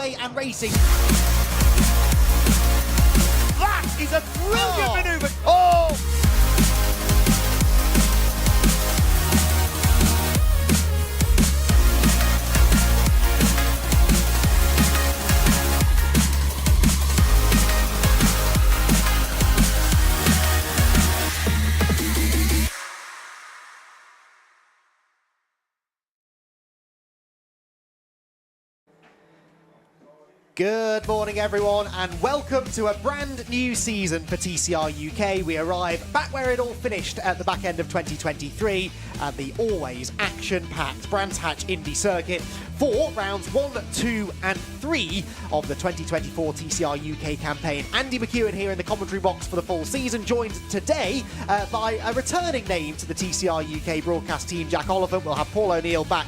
away and racing. That is a brilliant manoeuvre. Oh! Good morning, everyone, and welcome to a brand new season for TCR UK. We arrive back where it all finished at the back end of 2023 at the always action-packed Brands Hatch Indy circuit for rounds 1, 2 and 3 of the 2024 TCR UK campaign. Andy McEwen here in the commentary box for the full season, joined today by a returning name to the TCR UK broadcast team, Jack Oliphant. We'll have Paul O'Neill back,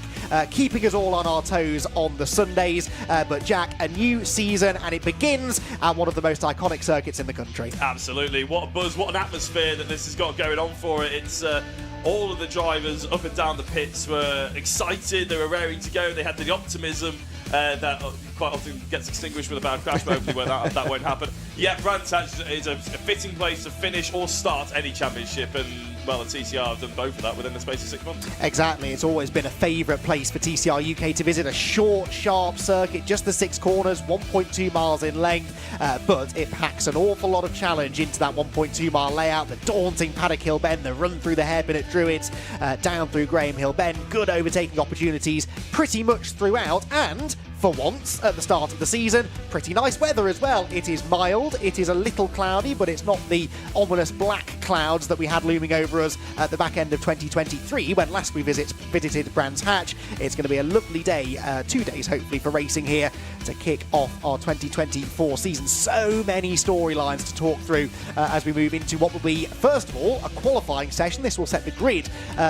keeping us all on our toes on the Sundays. But Jack, a new season, and it begins at one of the most iconic circuits in the country. Absolutely. What a buzz, what an atmosphere that this has got going on for it. It's all of the drivers up and down the pits were excited, they were raring to go, they had the optimism that quite often gets extinguished with a bad crash, but hopefully that won't happen. Yeah, Brands Hatch is a fitting place to finish or start any championship, and well, the TCR have done both of that within the space of 6 months. Exactly, it's always been a favourite place for TCR UK to visit. A short, sharp circuit, just the 6 corners, 1.2 miles in length, but it packs an awful lot of challenge into that 1.2 mile layout. The daunting Paddock Hill Bend, the run through the hairpin at Druids, down through Graham Hill Bend, good overtaking opportunities pretty much throughout, and for once at the start of the season, pretty nice weather as well. It is mild, it is a little cloudy, but it's not the ominous black clouds that we had looming over us at the back end of 2023 when last we visited Brands Hatch. It's going to be a lovely day, 2 days hopefully for racing here to kick off our 2024 season. So many storylines to talk through as we move into what will be, first of all, a qualifying session. This will set the grid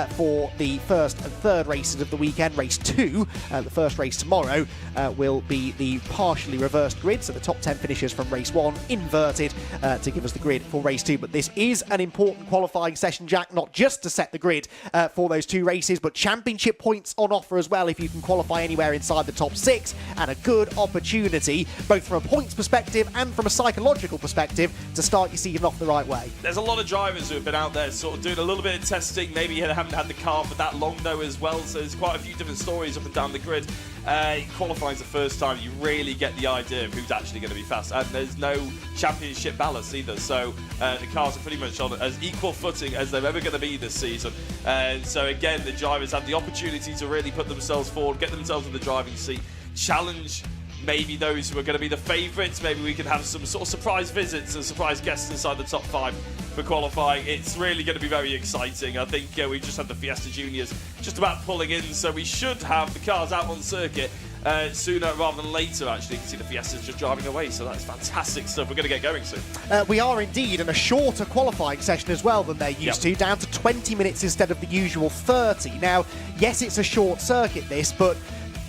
for the first and third races of the weekend. Race 2, the first race tomorrow, will be the partially reversed grid, so the top 10 finishers from race 1 inverted to give us the grid for race 2. But this is an important qualifying session, Jack, not just to set the grid for those 2 races, but championship points on offer as well if you can qualify anywhere inside the top 6, and a good opportunity both from a points perspective and from a psychological perspective to start your season off the right way. There's a lot of drivers who have been out there sort of doing a little bit of testing, maybe haven't had the car for that long though as well, so there's quite a few different stories up and down the grid. Qualifying's the first time you really get the idea of who's actually going to be fast, and there's no championship ballast either, so the cars are pretty much on as equal footing as they're ever going to be this season. And so again, the drivers have the opportunity to really put themselves forward, get themselves in the driving seat, challenge maybe those who are going to be the favourites. Maybe we can have some sort of surprise visits and surprise guests inside the top 5 for qualifying. It's really going to be very exciting. I think we just had the Fiesta Juniors just about pulling in, so we should have the cars out on circuit sooner rather than later. Actually, you can see the Fiestas just driving away, so that's fantastic stuff. We're going to get going soon. We are indeed, and a shorter qualifying session as well than they're used to, down to 20 minutes instead of the usual 30. Now, yes, it's a short circuit this, but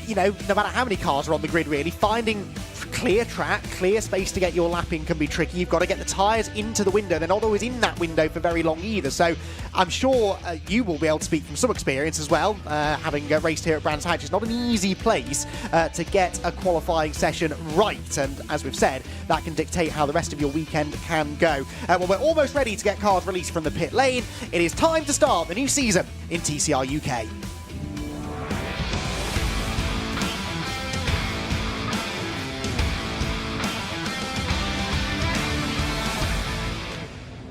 you know, no matter how many cars are on the grid, really, finding clear track, clear space to get your lap in can be tricky. You've got to get the tyres into the window. They're not always in that window for very long either. So I'm sure you will be able to speak from some experience as well, having raced here at Brands Hatch. It's not an easy place to get a qualifying session right. And as we've said, that can dictate how the rest of your weekend can go. Well, we're almost ready to get cars released from the pit lane. It is time to start the new season in TCR UK.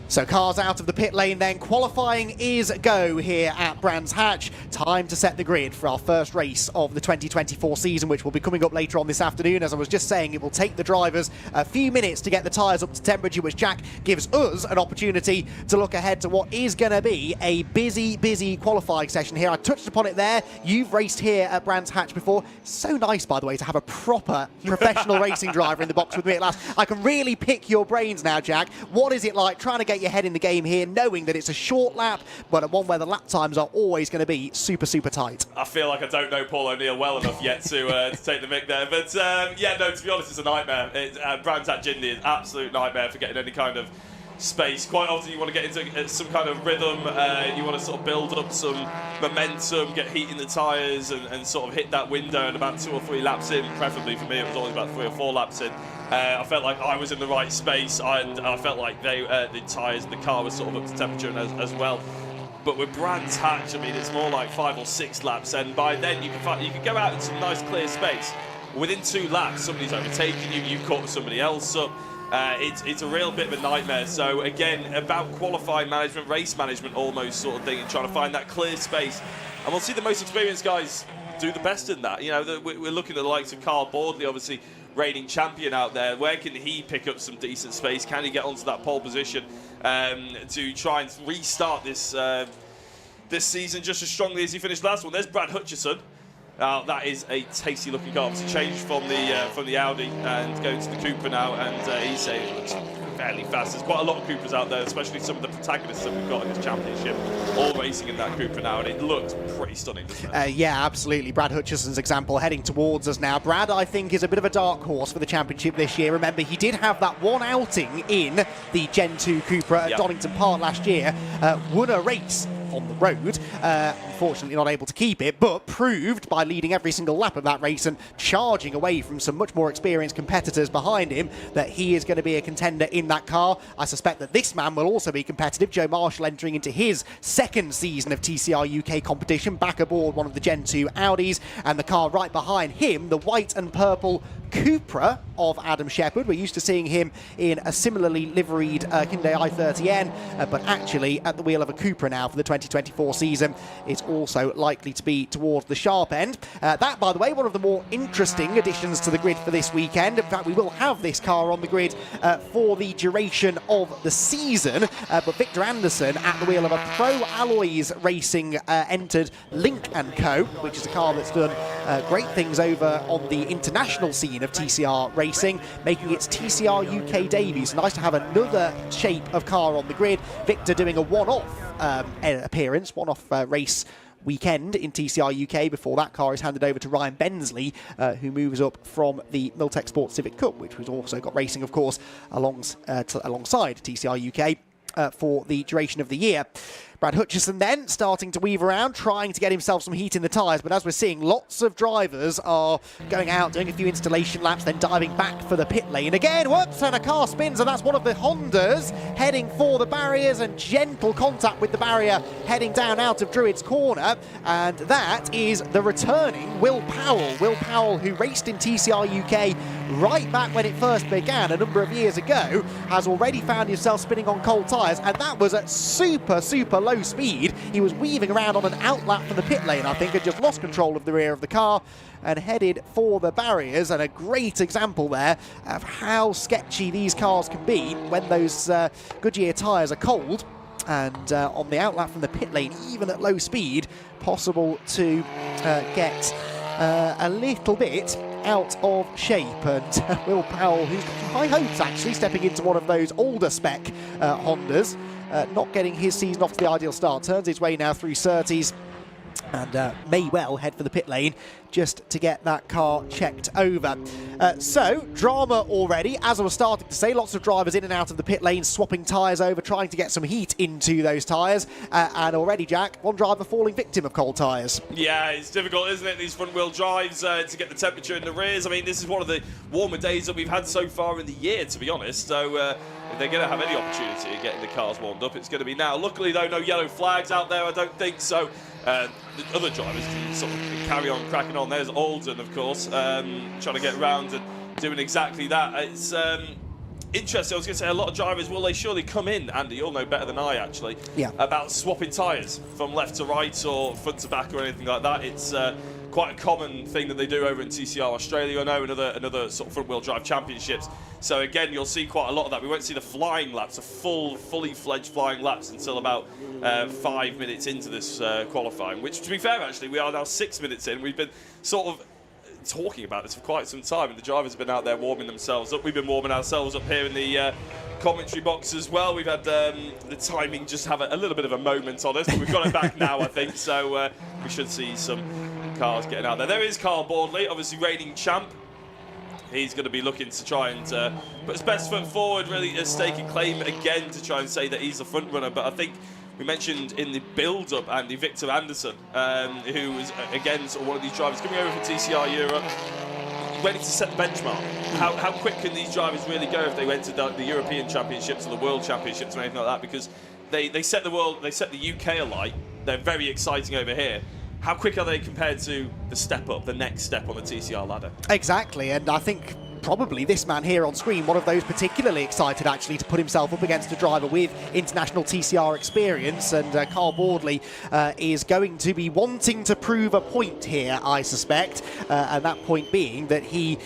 So cars out of the pit lane then, qualifying is go here at Brands Hatch. Time to set the grid for our first race of the 2024 season, which will be coming up later on this afternoon. As I was just saying, it will take the drivers a few minutes to get the tyres up to temperature, which, Jack, gives us an opportunity to look ahead to what is going to be a busy qualifying session here. I touched upon it there. You've raced here at Brands Hatch before. So nice, by the way, to have a proper professional racing driver in the box with me at last. I can really pick your brains now, Jack. What is it like trying to get your head in the game here, knowing that it's a short lap, but at one where the lap times are always going to be super tight? I feel like I don't know Paul O'Neill well enough yet to take the mic there, but yeah, no, to be honest, it's a nightmare. Brands Hatch Indy is an absolute nightmare for getting any kind of space. Quite often you want to get into some kind of rhythm, you want to sort of build up some momentum, get heat in the tyres and sort of hit that window, and about 2 or 3 laps in, preferably for me it was always about 3 or 4 laps in, I felt like I was in the right space, and I felt like the tyres and the car was sort of up to temperature as well. But with Brands Hatch, I mean, it's more like 5 or 6 laps, and by then you can go out in some nice clear space. Within 2 laps, somebody's overtaken you, you've caught somebody else up. It's a real bit of a nightmare. So again, about qualifying management, race management almost sort of thing, and trying to find that clear space. And we'll see the most experienced guys do the best in that. You know, we're looking at the likes of Carl Boardley, obviously reigning champion out there. Where can he pick up some decent space? Can he get onto that pole position to try and restart this this season just as strongly as he finished last one? There's Brad Hutchison. That is a tasty looking car. It's changed from the Audi and going to the Cooper now, and he's saying it looks fairly fast. There's quite a lot of Coopers out there, especially some of the protagonists that we've got in this championship, all racing in that Cooper now, and it looks pretty stunning, doesn't it? Yeah, absolutely. Brad Hutchison's example heading towards us now. Brad, I think, is a bit of a dark horse for the championship this year. Remember, he did have that one outing in the Gen 2 Cooper at Donington Park last year, won a race on the road, unfortunately not able to keep it, but proved by leading every single lap of that race and charging away from some much more experienced competitors behind him that he is going to be a contender in that car. I suspect that this man will also be competitive. Joe Marshall entering into his 2nd season of TCR UK competition, back aboard one of the Gen 2 Audis, and the car right behind him, the white and purple Cupra of Adam Shepherd. We're used to seeing him in a similarly liveried Hyundai i30N, but actually at the wheel of a Cupra now for the 2024 season. It's also likely to be towards the sharp end. That, by the way, one of the more interesting additions to the grid for this weekend. In fact, we will have this car on the grid for the duration of the season, but Victor Anderson at the wheel of a Pro Alloys Racing entered Link & Co., which is a car that's done great things over on the international scene of TCR racing, making its TCR UK debut. So nice to have another shape of car on the grid. Victor doing a one-off appearance, one-off race weekend in TCR UK before that car is handed over to Ryan Bensley, who moves up from the Milltek Sports Civic Cup, which was also got racing, of course, alongside TCR UK for the duration of the year. Brad Hutchison then starting to weave around, trying to get himself some heat in the tyres, but as we're seeing, lots of drivers are going out, doing a few installation laps, then diving back for the pit lane again. Whoops, and a car spins, and that's one of the Hondas heading for the barriers, and gentle contact with the barrier heading down out of Druid's Corner, and that is the returning Will Powell. Will Powell, who raced in TCR UK right back when it first began a number of years ago, has already found himself spinning on cold tyres, and that was at super low speed. He was weaving around on an outlap from the pit lane, I think, and just lost control of the rear of the car and headed for the barriers. And a great example there of how sketchy these cars can be when those Goodyear tyres are cold. And on the outlap from the pit lane, even at low speed, possible to get a little bit out of shape. And Will Powell, who's got high hopes actually, stepping into one of those older spec Hondas, not getting his season off to the ideal start, turns his way now through Surtees and may well head for the pit lane just to get that car checked over. So, drama already. As I was starting to say, lots of drivers in and out of the pit lane, swapping tyres over, trying to get some heat into those tyres. And already, Jack, one driver falling victim of cold tyres. Yeah, it's difficult, isn't it, these front-wheel drives to get the temperature in the rears. I mean, this is one of the warmer days that we've had so far in the year, to be honest. So, if they're going to have any opportunity of getting the cars warmed up, it's going to be now. Luckily, though, no yellow flags out there, I don't think so. The other drivers can sort of carry on cracking on. There's Alden, of course, trying to get round and doing exactly that. It's interesting. I was going to say, a lot of drivers, will they surely come in, Andy, you'll know better than I, actually, about swapping tyres from left to right or front to back or anything like that. It's quite a common thing that they do over in TCR Australia, I know, and other sort of front-wheel drive championships. So again, you'll see quite a lot of that. We won't see the flying laps, the fully fledged flying laps, until about 5 minutes into this qualifying, which, to be fair, actually, we are now 6 minutes in. We've been sort of talking about this for quite some time, and the drivers have been out there warming themselves up. We've been warming ourselves up here in the commentary box as well. We've had the timing just have a little bit of a moment on us, but we've got it back now, I think, so we should see some cars getting out there. There is Carl Boardley, obviously reigning champ he's going to be looking to try and put his best foot forward, really stake a claim again to try and say that he's the front runner. But I think we mentioned in the build-up Andy Victor Anderson, who was again sort of one of these drivers coming over from TCR Europe, ready to set the benchmark. How quick can these drivers really go if they went to the European Championships or the World Championships or anything like that? Because they set the world, they set the UK alight. They're very exciting over here. How quick are they compared to the step up, the next step on the TCR ladder? Exactly, and I think probably this man here on screen, one of those particularly excited actually to put himself up against a driver with international TCR experience, and Carl Boardley is going to be wanting to prove a point here, I suspect, and that point being that he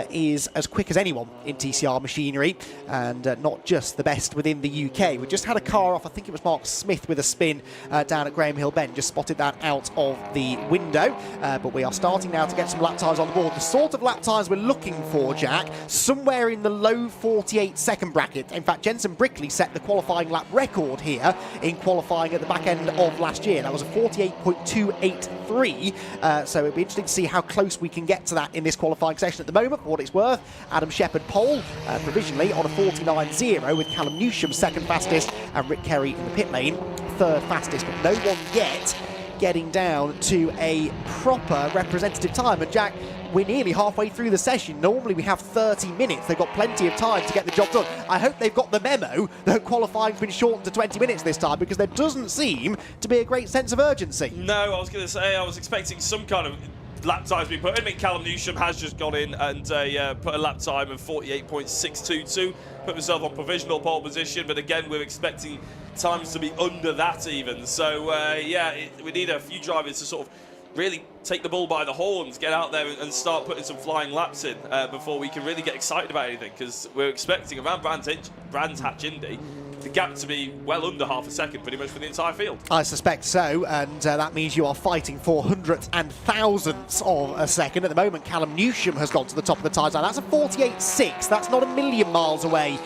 is as quick as anyone in TCR machinery, and not just the best within the UK. We just had a car off, I think it was Mark Smith with a spin down at Graham Hill Bend, just spotted that out of the window, but we are starting now to get some lap times on the board. The sort of lap times we're looking for, Jack, somewhere in the low 48-second bracket. In fact, Jensen Brickley set the qualifying lap record here in qualifying at the back end of last year. That was a 48.283, so it'll be interesting to see how close we can get to that in this qualifying session. At the moment, for what it's worth, Adam Shepherd pole provisionally on a 49.0, with Callum Newsham second fastest and Rick Kerry in the pit lane third fastest, but no one yet getting down to a proper representative time. And Jack, we're nearly halfway through the session. Normally we have 30 minutes. They've got plenty of time to get the job done. I hope they've got the memo that qualifying's been shortened to 20 minutes this time, because there doesn't seem to be a great sense of urgency. No, I was going to say, I was expecting some kind of lap times to be put in. I mean, Callum Newsham has just gone in and put a lap time of 48.622, put himself on provisional pole position, but again, we're expecting times to be under that even. So, we need a few drivers to sort of really take the bull by the horns, get out there and start putting some flying laps in before we can really get excited about anything, because we're expecting around Brands Hatch Indy the gap to be well under half a second pretty much for the entire field. I suspect so, and that means you are fighting for hundredths and thousandths of a second. At the moment, Callum Newsham has gone to the top of the time zone. That's a 48.6. That's not a million miles away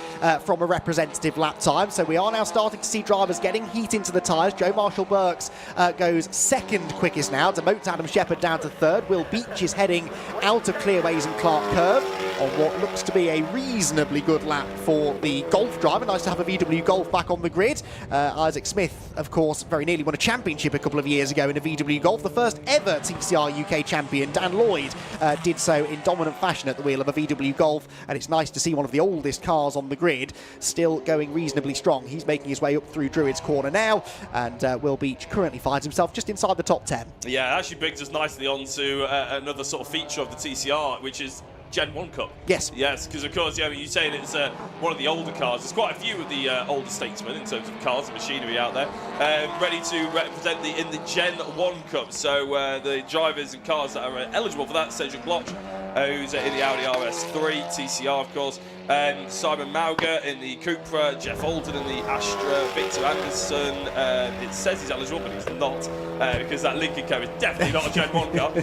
from a representative lap time. So we are now starting to see drivers getting heat into the tyres. Joe Marshall-Burks goes second quickest now, demotes Adam Shepherd down to third. Will Beach is heading out of Clearways and Clark Curve on what looks to be a reasonably good lap for the Golf driver. Nice to have a VW Golf back on the grid. Isaac Smith, of course, very nearly won a championship a couple of years ago in a VW Golf. The first ever TCR UK champion, Dan Lloyd, did so in dominant fashion at the wheel of a VW Golf, and it's nice to see one of the oldest cars on the grid still going reasonably strong. He's making his way up through Druids Corner now, and Will Beach currently finds himself just inside the top 10. Yeah, it actually brings us nicely on to another sort of feature of the TCR, which is Gen 1 Cup. Yes. Yes, because of course, yeah, I mean, you're saying it's one of the older cars. There's quite a few of the older statesmen in terms of cars and machinery out there, ready to represent in the Gen 1 Cup. So the drivers and cars that are eligible for that, Cedric Bloch, who's in the Audi RS3, TCR of course, Simon Mauger in the Cupra, Jeff Alden in the Astra, Victor Anderson, it says he's eligible, but he's not, because that Lincoln car is definitely not a Gen 1 car.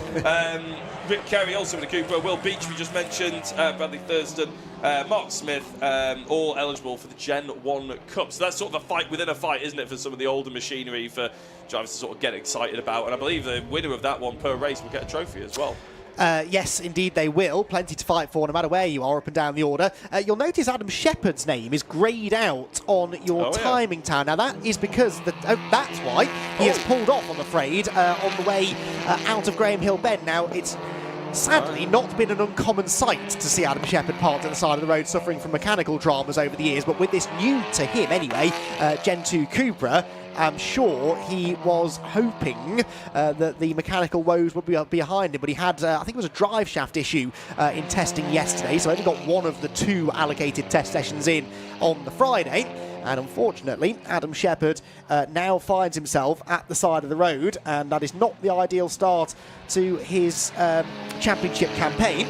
Rick Kerry also in the Cupra, Will Beach we just mentioned, Bradley Thurston, Mark Smith, all eligible for the Gen 1 Cup. So that's sort of a fight within a fight, isn't it, for some of the older machinery for drivers to sort of get excited about. And I believe the winner of that one per race will get a trophy as well. Yes, indeed they will. Plenty to fight for no matter where you are up and down the order. You'll notice Adam Shepherd's name is greyed out on your timing town. Now that is because that's why he has pulled off, I'm afraid, on the way out of Graham Hill Bend. Now it's sadly not been an uncommon sight to see Adam Shepherd parked at the side of the road suffering from mechanical dramas over the years, but with this new to him anyway, Gen 2 Cupra, I'm sure he was hoping that the mechanical woes would be behind him, but he had, I think it was a drive shaft issue in testing yesterday, so only got one of the two allocated test sessions in on the Friday. And unfortunately, Adam Shepherd now finds himself at the side of the road, and that is not the ideal start to his championship campaign.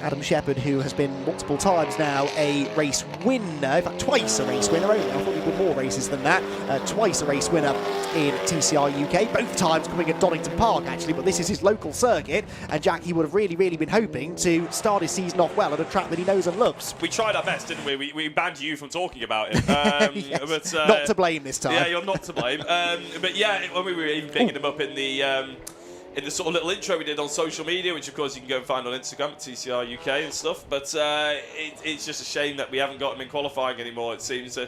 Adam Shepherd, who has been multiple times now a race winner, in fact twice a race winner, I thought he'd won more races than that, twice a race winner in TCR UK, both times coming at Donington Park actually, but this is his local circuit, and Jack, he would have really been hoping to start his season off well at a track that he knows and loves. We tried our best, didn't we? We banned you from talking about it. Yes, but, not to blame this time. Yeah, you're not to blame. But yeah, when we were even picking him up in the in the sort of little intro we did on social media, which of course you can go and find on Instagram at TCR UK and stuff. But it's just a shame that we haven't got him in qualifying anymore, it seems.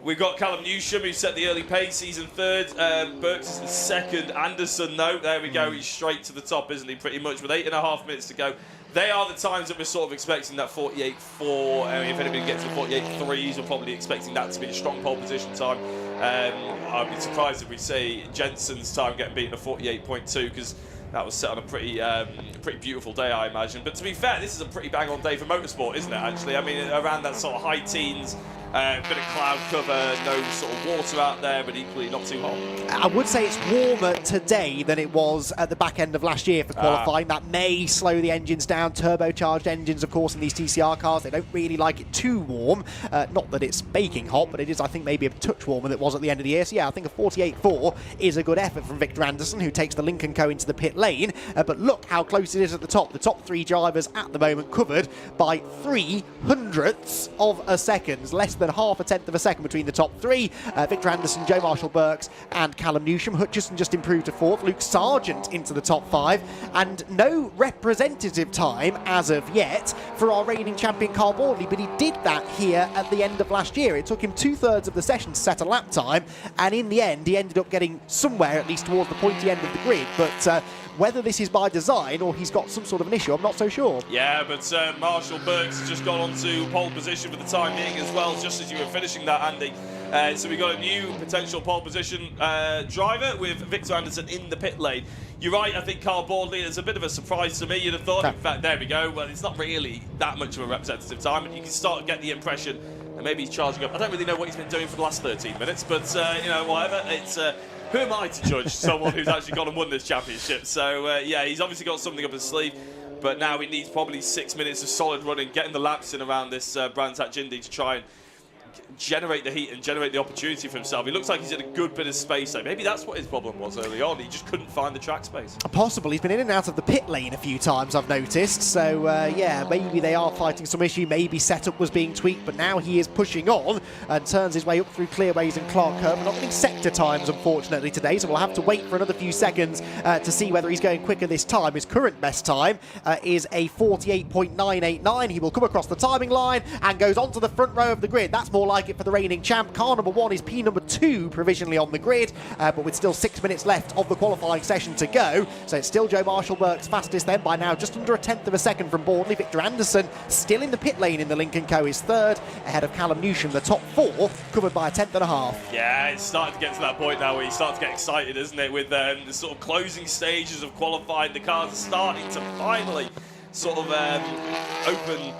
We've got Callum Newsham, who set the early pace. He's in third. Burks is in second. Anderson, no, there we go. He's straight to the top, isn't he, pretty much, with 8.5 minutes to go. They are the times that we're sort of expecting that 48.4. If anybody gets to 48.3s, we're probably expecting that to be a strong pole position time. I'd be surprised if we say Jensen's time getting beaten at 48.2, because that was set on a pretty beautiful day, I imagine. But to be fair, this is a pretty bang-on day for motorsport, isn't it, actually? I mean, around that sort of high teens, bit of cloud cover, no sort of water out there, but equally not too hot. I would say it's warmer today than it was at the back end of last year for qualifying. That may slow the engines down. Turbocharged engines, of course, in these TCR cars, they don't really like it too warm. Not that it's baking hot, but it is, I think, maybe a touch warmer than it was at the end of the year. So yeah, I think a 48.4 is a good effort from Victor Anderson, who takes the Lincoln Co into the pit lane. But look how close it is at the top. The top three drivers at the moment covered by 0.03 of a second, less than half a tenth of a second between the top three. Victor Anderson, Joe Marshall-Burks and Callum Newsham. Hutchison just improved to fourth. Luke Sargent into the top five. And no representative time as of yet for our reigning champion Carl Boardley, but he did that here at the end of last year. It took him 2/3 of the session to set a lap time, and in the end he ended up getting somewhere at least towards the pointy end of the grid. But whether this is by design or he's got some sort of an issue, I'm not so sure. Yeah, but Marshall-Burks has just gone on to pole position for the time being as well, just as you were finishing that, Andy. So we've got a new potential pole position driver with Victor Anderson in the pit lane. You're right, I think Carl Boardley is a bit of a surprise to me, you'd have thought. In fact, there we go. Well, it's not really that much of a representative time, and you can start to get the impression that maybe he's charging up. I don't really know what he's been doing for the last 13 minutes, but, you know, whatever. It's... who am I to judge someone who's actually gone and won this championship? So, yeah, he's obviously got something up his sleeve, but now he needs probably 6 minutes of solid running, getting the laps in around this Brands Hatch Indy to try and generate the heat and generate the opportunity for himself. He looks like he's in a good bit of space, though. Maybe that's what his problem was early on. He just couldn't find the track space. Possible. He's been in and out of the pit lane a few times, I've noticed. So, yeah, maybe they are fighting some issue. Maybe setup was being tweaked, but now he is pushing on and turns his way up through Clearways and Clark Curve. We're not getting sector times, unfortunately, today, so we'll have to wait for another few seconds to see whether he's going quicker this time. His current best time is a 48.989. He will come across the timing line and goes onto the front row of the grid. That's more like it for the reigning champ. Car number 1 is P number 2 provisionally on the grid, but with still 6 minutes left of the qualifying session to go. So it's still Joe Marshall-Burks fastest then by now, just under a tenth of a second from Boardley. Victor Anderson still in the pit lane in the Lincoln Co is third, ahead of Callum Newsham. The top 4 covered by a tenth and a half. Yeah, it's starting to get to that point now where you start to get excited, isn't it, with the sort of closing stages of qualifying. The cars are starting to finally sort of open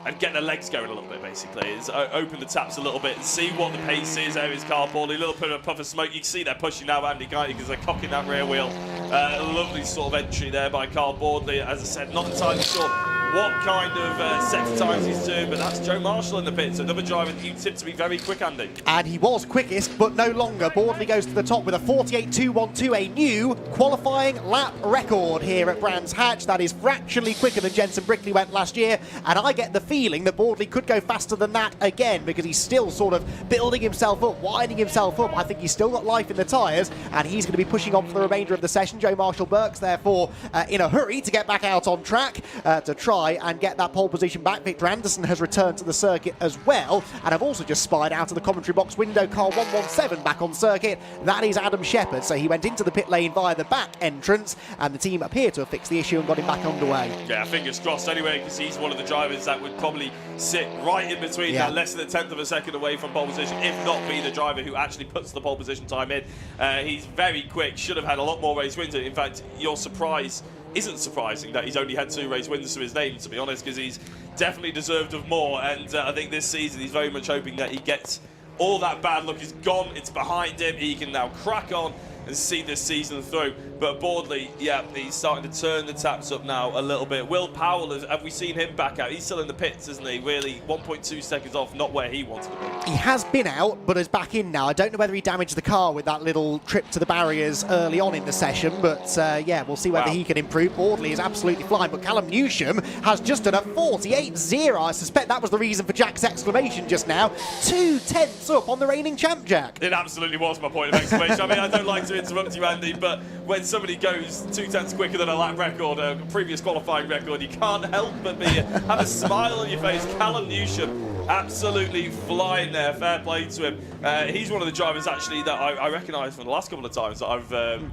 and get their legs going a little bit, basically. Is open the taps a little bit and see what the pace is. There is Carl Boardley, a little bit of a puff of smoke. You can see they're pushing now, Andy, can't you, because they're cocking that rear wheel. A lovely sort of entry there by Carl Boardley. As I said, not entirely sure what kind of sector times he's doing, but that's Joe Marshall in the pits. Another driver that you tipped to be very quick, Andy. And he was quickest, but no longer. Boardley goes to the top with a 48.212, a new qualifying lap record here at Brands Hatch. That is fractionally quicker than Jensen Brickley went last year, and I get the feeling that Boardley could go faster than that again, because he's still sort of building himself up, winding himself up. I think he's still got life in the tyres, and he's going to be pushing on for the remainder of the session. Joe Marshall-Burks, therefore, in a hurry to get back out on track to try and get that pole position back. Victor Anderson has returned to the circuit as well, and I've also just spied out of the commentary box window car 117 back on circuit. That is Adam Shepherd, so he went into the pit lane via the back entrance, and the team appear to have fixed the issue and got him back underway. Yeah, fingers crossed anyway, because he's one of the drivers that would probably sit right in between that, less than a tenth of a second away from pole position, if not be the driver who actually puts the pole position time in. He's very quick, should have had a lot more race wins. In fact, your surprise isn't surprising that he's only had 2 race wins to his name, to be honest, because he's definitely deserved of more. And I think this season he's very much hoping that he gets all that bad luck is gone, it's behind him, he can now crack on and see this season through. But Boardley, yeah, he's starting to turn the taps up now a little bit. Will Powell, have we seen him back out? He's still in the pits, isn't he? Really, 1.2 seconds off, not where he wanted to be. He has been out, but is back in now. I don't know whether he damaged the car with that little trip to the barriers early on in the session, but yeah, we'll see whether he can improve. Boardley is absolutely flying, but Callum Newsham has just done a 48.0. I suspect that was the reason for Jack's exclamation just now. 2 tenths up on the reigning champ, Jack. It absolutely was my point of exclamation. I mean, I don't like to to interrupt you, Andy, but when somebody goes 2 tenths quicker than a lap record, a previous qualifying record, you can't help but have a smile on your face. Callum Newsham absolutely flying there. Fair play to him. He's one of the drivers actually that I recognise from the last couple of times that I've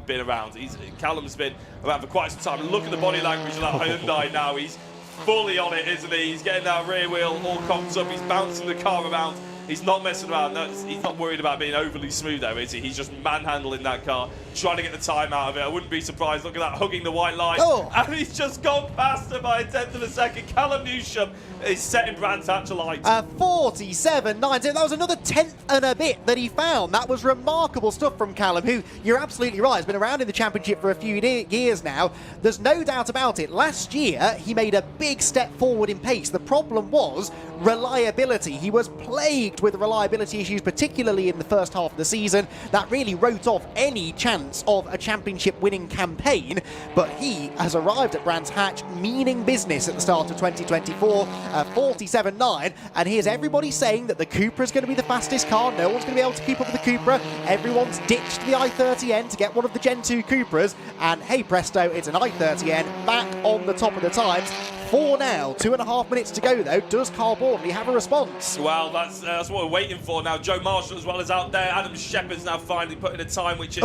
been around. Callum's been around for quite some time. Look at the body language of that Hyundai now. He's fully on it, isn't he? He's getting that rear wheel all cocked up. He's bouncing the car around. He's not messing around. He's not worried about being overly smooth though, is he? He's just manhandling that car, trying to get the time out of it. I wouldn't be surprised. Look at that, hugging the white line. Oh. And he's just gone past her by a tenth of a second. Callum Newsham is setting Brands Hatch alight. 47.9. That was another tenth and a bit that he found. That was remarkable stuff from Callum, who, you're absolutely right, has been around in the championship for a few years now. There's no doubt about it. Last year, he made a big step forward in pace. The problem was reliability. He was plagued with reliability issues, particularly in the first half of the season. That really wrote off any chance of a championship winning campaign, but he has arrived at Brands Hatch meaning business at the start of 2024, 47.9, and here's everybody saying that the Cupra is going to be the fastest car. No one's going to be able to keep up with the Cupra. Everyone's ditched the i30N to get one of the Gen 2 Cupras, and hey presto, it's an i30N back on the top of the times. 4 now, 2.5 minutes to go though. Does Carl Boardley have a response? Well, that's what we're waiting for now. Joe Marshall as well is out there. Adam Shepherd's now finally putting a time which is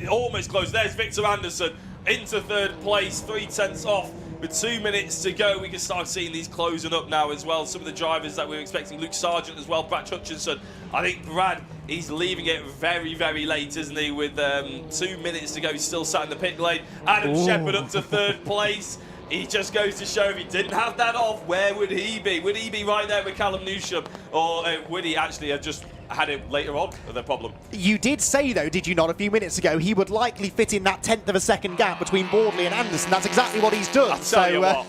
almost close. There's Victor Anderson into third place, 3 tenths off. With 2 minutes to go, we can start seeing these closing up now as well. Some of the drivers that we were expecting, Luke Sargent as well, Brad Hutchinson. I think Brad, he's leaving it very, very late, isn't he? With 2 minutes to go, he's still sat in the pit lane. Adam Shepherd up to third place. He just goes to show if he didn't have that off, where would he be? Would he be right there with Callum Newsham? Or would he actually have just had it later on, the problem? You did say, though, did you not, a few minutes ago, he would likely fit in that tenth of a second gap between Boardley and Anderson. That's exactly what he's done. I'll tell you what,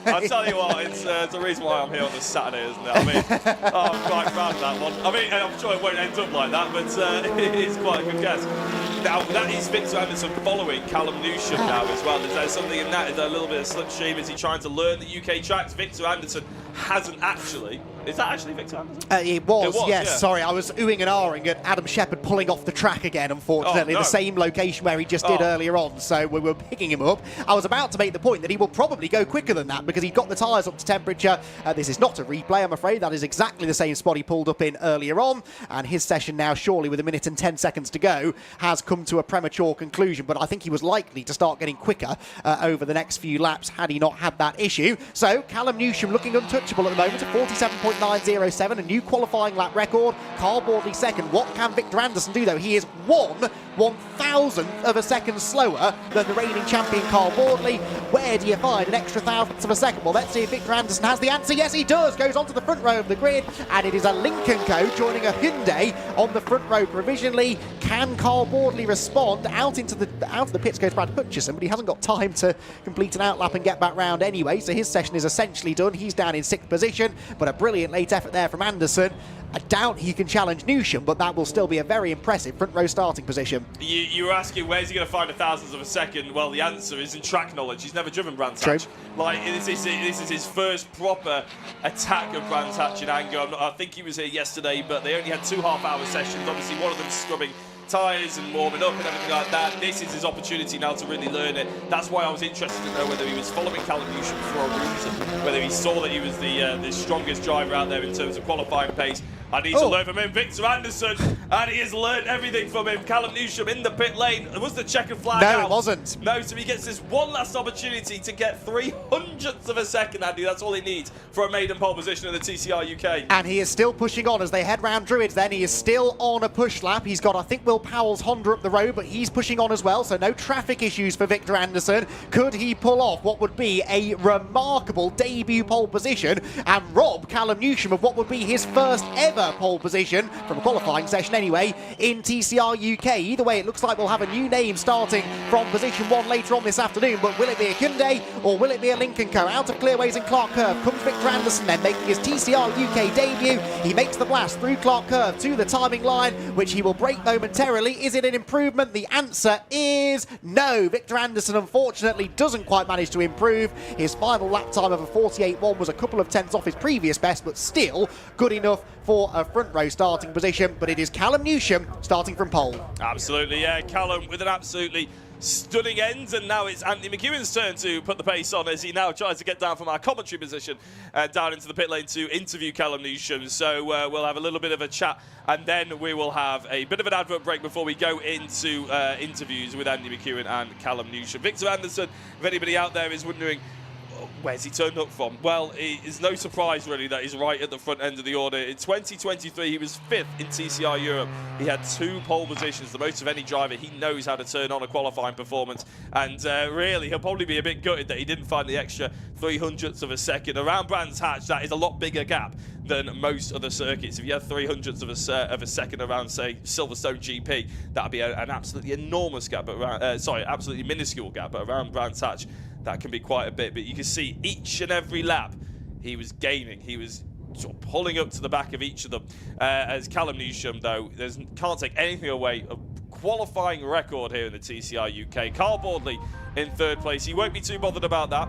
it's the reason why I'm here on this Saturday, isn't it? I mean, I'm quite proud of that one. I mean, I'm sure it won't end up like that, but it is quite a good guess. Now, that is Victor Anderson following Callum Newsham now as well. Is there something in that? Is there a little bit of slipstream? Is he trying to learn the UK tracks? Victor Anderson hasn't actually. Is that actually Victor Anderson? It was, yes. Yeah. Sorry, I was oohing and ahhing at Adam Shepherd pulling off the track again, unfortunately. The same location where he just did earlier on, so we were picking him up. I was about to make the point that he will probably go quicker than that because he got the tyres up to temperature. This is not a replay, I'm afraid. That is exactly the same spot he pulled up in earlier on, and his session now, surely with 1 minute and 10 seconds to go, has come to a premature conclusion, but I think he was likely to start getting quicker over the next few laps had he not had that issue. So, Callum Newsham looking untouchable at the moment at 47.907, a new qualifying lap record. Carl Boardley second. What can Victor Anderson do, though? He is 1/1000th of a second slower than the reigning champion Carl Boardley. Where do you find an extra thousandth of a second? Well, let's see if Victor Anderson has the answer. Yes, he does. Goes onto the front row of the grid, and it is a Lincoln Co. joining a Hyundai on the front row provisionally. Can Carl Boardley respond? Out of the pits goes Brad Hutchison, but he hasn't got time to complete an outlap and get back round anyway, so his session is essentially done. He's down in 6th position, but a brilliant late effort there from Anderson. I doubt he can challenge Newsham, but that will still be a very impressive front row starting position. You were asking where's he going to find a thousandth of a second? Well, the answer is in track knowledge. He's never driven Brands Hatch. Like this is his first proper attack of Brands Hatch in anger. I think he was here yesterday, but they only had 2 half-hour sessions. Obviously, one of them scrubbing tyres and warming up and everything like that. This is his opportunity now to really learn it. That's why I was interested to know whether he was following Callum Newsham for a reason, whether he saw that he was the strongest driver out there in terms of qualifying pace. I need to learn from him. Victor Anderson, and he has learned everything from him. Callum Newsham in the pit lane. Was the checkered flag out? No, it wasn't. No, so he gets this one last opportunity to get 300ths of a second, Andy. That's all he needs for a maiden pole position in the TCR UK. And he is still pushing on as they head round Druids then. He is still on a push lap. He's got, I think, Will Powell's Honda up the road, but he's pushing on as well, so no traffic issues for Victor Anderson. Could he pull off what would be a remarkable debut pole position and rob Callum Newsham of what would be his first ever pole position, from a qualifying session anyway, in TCR UK? Either way, it looks like we'll have a new name starting from position 1 later on this afternoon, but will it be a Hyundai or will it be a Lincoln Co? Out of clearways in Clark Curve comes Victor Anderson then, making his TCR UK debut. He makes the blast through Clark Curve to the timing line, which he will break momentarily. Is it an improvement? The answer is no. Victor Anderson unfortunately doesn't quite manage to improve. His final lap time of a 48.1 was a couple of tenths off his previous best, but still good enough for for a front row starting position, but it is Callum Newsham starting from pole. Absolutely, yeah. Callum with an absolutely stunning end, and now it's Anthony McEwen's turn to put the pace on as he now tries to get down from our commentary position down into the pit lane to interview Callum Newsham. So we'll have a little bit of a chat, and then we will have a bit of an advert break before we go into interviews with Andy McEwen and Callum Newsham. Victor Anderson, if anybody out there is wondering, where's he turned up from? Well, it's no surprise really that he's right at the front end of the order. In 2023, he was 5th in TCR Europe. He had 2 pole positions, the most of any driver. He knows how to turn on a qualifying performance, and really, he'll probably be a bit gutted that he didn't find the extra 300ths of a second. Around Brands Hatch, that is a lot bigger gap than most other circuits. If you had 300ths of a second around, say, Silverstone GP, that'd be an absolutely enormous gap, but around, absolutely minuscule gap, but around Brands Hatch, that can be quite a bit. But you can see each and every lap he was gaining. He was sort of pulling up to the back of each of them. As Callum Newsham, though, can't take anything away. A qualifying record here in the TCR UK. Carl Boardley in 3rd place. He won't be too bothered about that.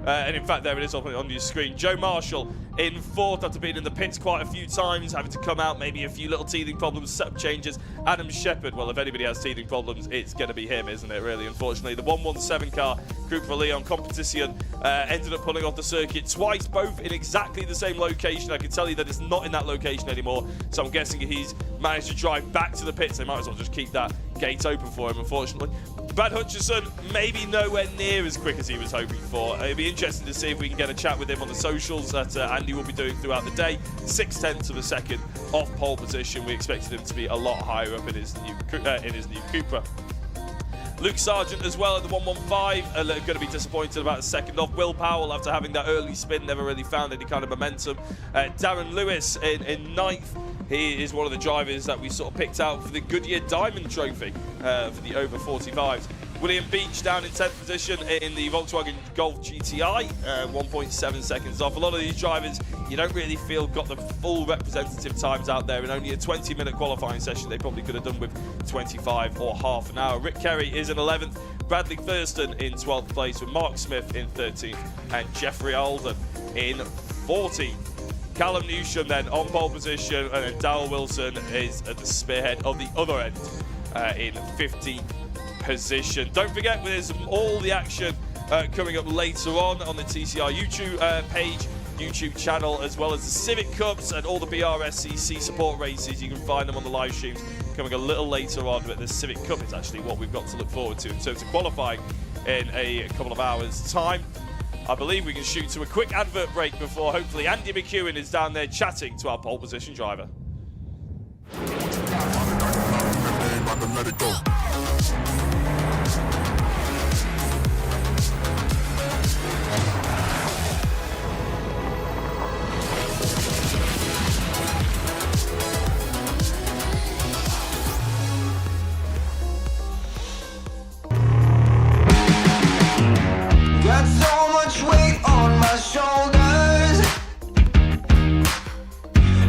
And in fact, there it is on your screen. Joe Marshall in 4th after being in the pits quite a few times, having to come out, maybe a few little teething problems, setup changes. Adam Shepherd, well, if anybody has teething problems, it's going to be him, isn't it, really, unfortunately. The 117 car, Group for Leon Competition, ended up pulling off the circuit twice, both in exactly the same location. I can tell you that it's not in that location anymore, so I'm guessing he's managed to drive back to the pits. They might as well just keep that gate open for him, unfortunately. Brad Hutchison, maybe nowhere near as quick as he was hoping for. It'd be interesting to see if we can get a chat with him on the socials that Andy will be doing throughout the day. 0.6 of a second off pole position. We expected him to be a lot higher up in his new Cupra. Luke Sargent as well at the 115, going to be disappointed about a second off. Will Powell, after having that early spin, never really found any kind of momentum. Darren Lewis in 9th. He is one of the drivers that we sort of picked out for the Goodyear Diamond Trophy for the over 45s. William Beach down in 10th position in the Volkswagen Golf GTI, 1.7 seconds off. A lot of these drivers you don't really feel got the full representative times out there. In only a 20-minute qualifying session, they probably could have done with 25 or half an hour. Rick Kerry is in 11th, Bradley Thurston in 12th place, with Mark Smith in 13th and Jeffrey Alden in 14th. Callum Newsham then on pole position, and then Darrell Wilson is at the spearhead of the other end in 15th position. Don't forget, there's all the action coming up later on the TCR YouTube page, YouTube channel, as well as the Civic Cups and all the BRSCC support races. You can find them on the live streams coming a little later on, but the Civic Cup is actually what we've got to look forward to in terms of qualifying in a couple of hours' time. I believe we can shoot to a quick advert break before hopefully Andy McEwen is down there chatting to our pole position driver. Let it go. Got so much weight on my shoulders,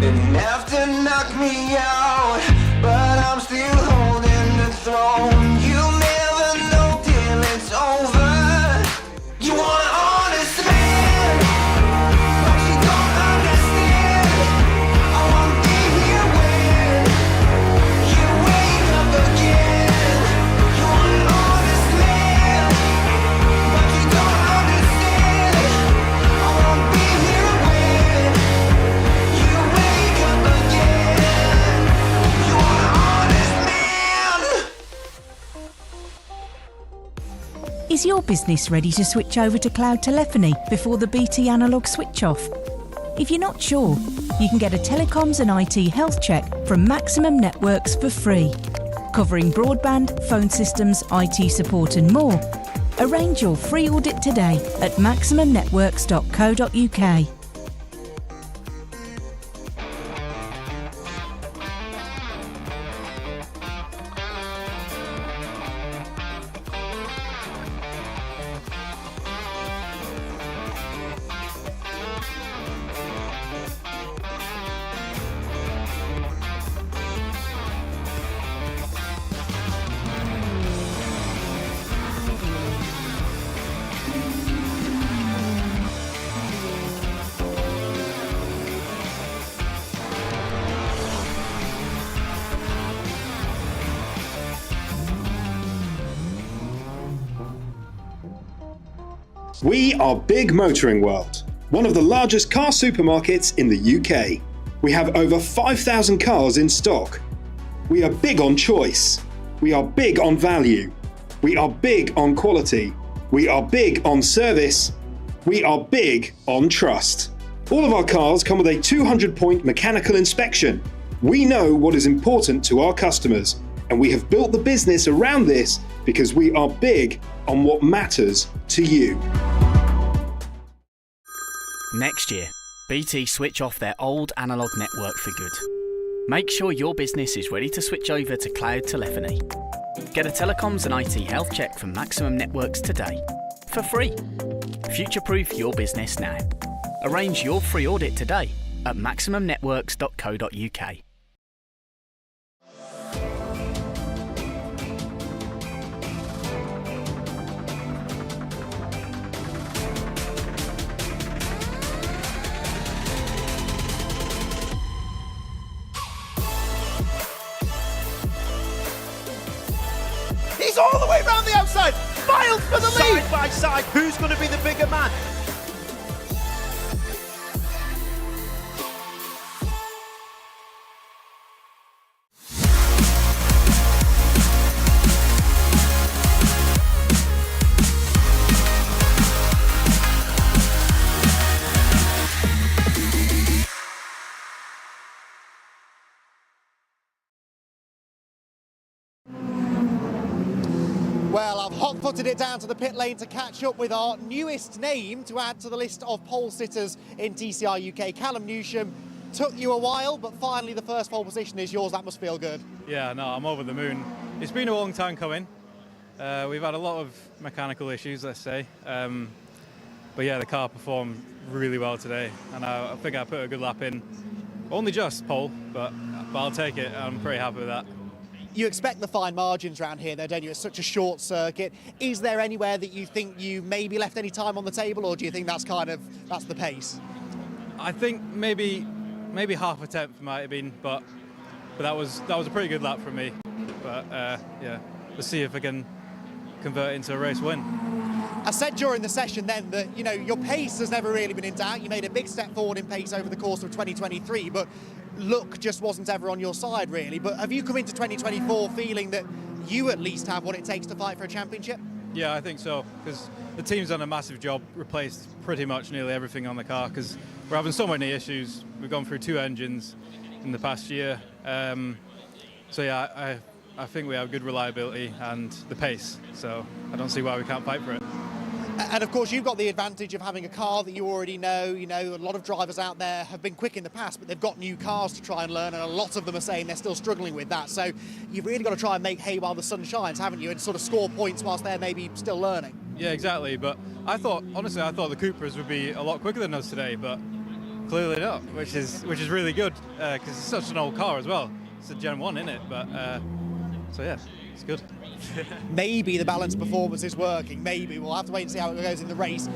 enough to knock me out, but I'm still holding the throne. You never know till it's over. You want honest man, but you don't understand. I won't be here when you wake up again. You want honest man, but you don't understand. I won't be here when you wake up again. You want honest man. Is your business ready to switch over to cloud telephony before the BT analog switch off? If you're not sure, you can get a telecoms and IT health check from Maximum Networks for free, covering broadband, phone systems, IT support and more. Arrange your free audit today at maximumbnetworks.co.uk. We are Big Motoring World, one of the largest car supermarkets in the UK. We have over 5,000 cars in stock. We are big on choice. We are big on value. We are big on quality. We are big on service. We are big on trust. All of our cars come with a 200-point mechanical inspection. We know what is important to our customers, and we have built the business around this because we are big on what matters to you. Next year, BT switch off their old analogue network for good. Make sure your business is ready to switch over to cloud telephony. Get a telecoms and IT health check from Maximum Networks today, for free. Future-proof your business now. Arrange your free audit today at maximumnetworks.co.uk. He's all the way around the outside. Miles for the lead. Side by side, who's going to be the bigger man? Well, I've hot-footed it down to the pit lane to catch up with our newest name to add to the list of pole sitters in TCR UK. Callum Newsham, took you a while, but finally the first pole position is yours. That must feel good. Yeah, no, I'm over the moon. It's been a long time coming. We've had a lot of mechanical issues, let's say. But yeah, the car performed really well today, and I think I put a good lap in. Only just pole, but I'll take it. I'm pretty happy with that. You expect the fine margins around here, though, don't you? It's such a short circuit. Is there anywhere that you think you maybe left any time on the table, or do you think that's the pace? I think maybe half a tenth might have been, but that was a pretty good lap from me. But yeah, let's see if I can convert it into a race win. I said during the session then that, you know, your pace has never really been in doubt. You made a big step forward in pace over the course of 2023, but luck just wasn't ever on your side, really. But have you come into 2024 feeling that you at least have what it takes to fight for a championship? Yeah, I think so, because the team's done a massive job, replaced pretty much nearly everything on the car, because we're having so many issues. We've gone through 2 engines in the past year. So yeah, I think we have good reliability and the pace, so I don't see why we can't fight for it. And of course, you've got the advantage of having a car that you already know. You know, a lot of drivers out there have been quick in the past, but they've got new cars to try and learn, and a lot of them are saying they're still struggling with that. So you've really got to try and make hay while the sun shines, haven't you, and sort of score points whilst they're maybe still learning. Yeah, exactly. But honestly, I thought the Cupras would be a lot quicker than us today, but clearly not, which is really good, because it's such an old car as well. It's a Gen 1, isn't it? But so yeah, it's good. Maybe the balance performance is working. Maybe we'll have to wait and see how it goes in the race.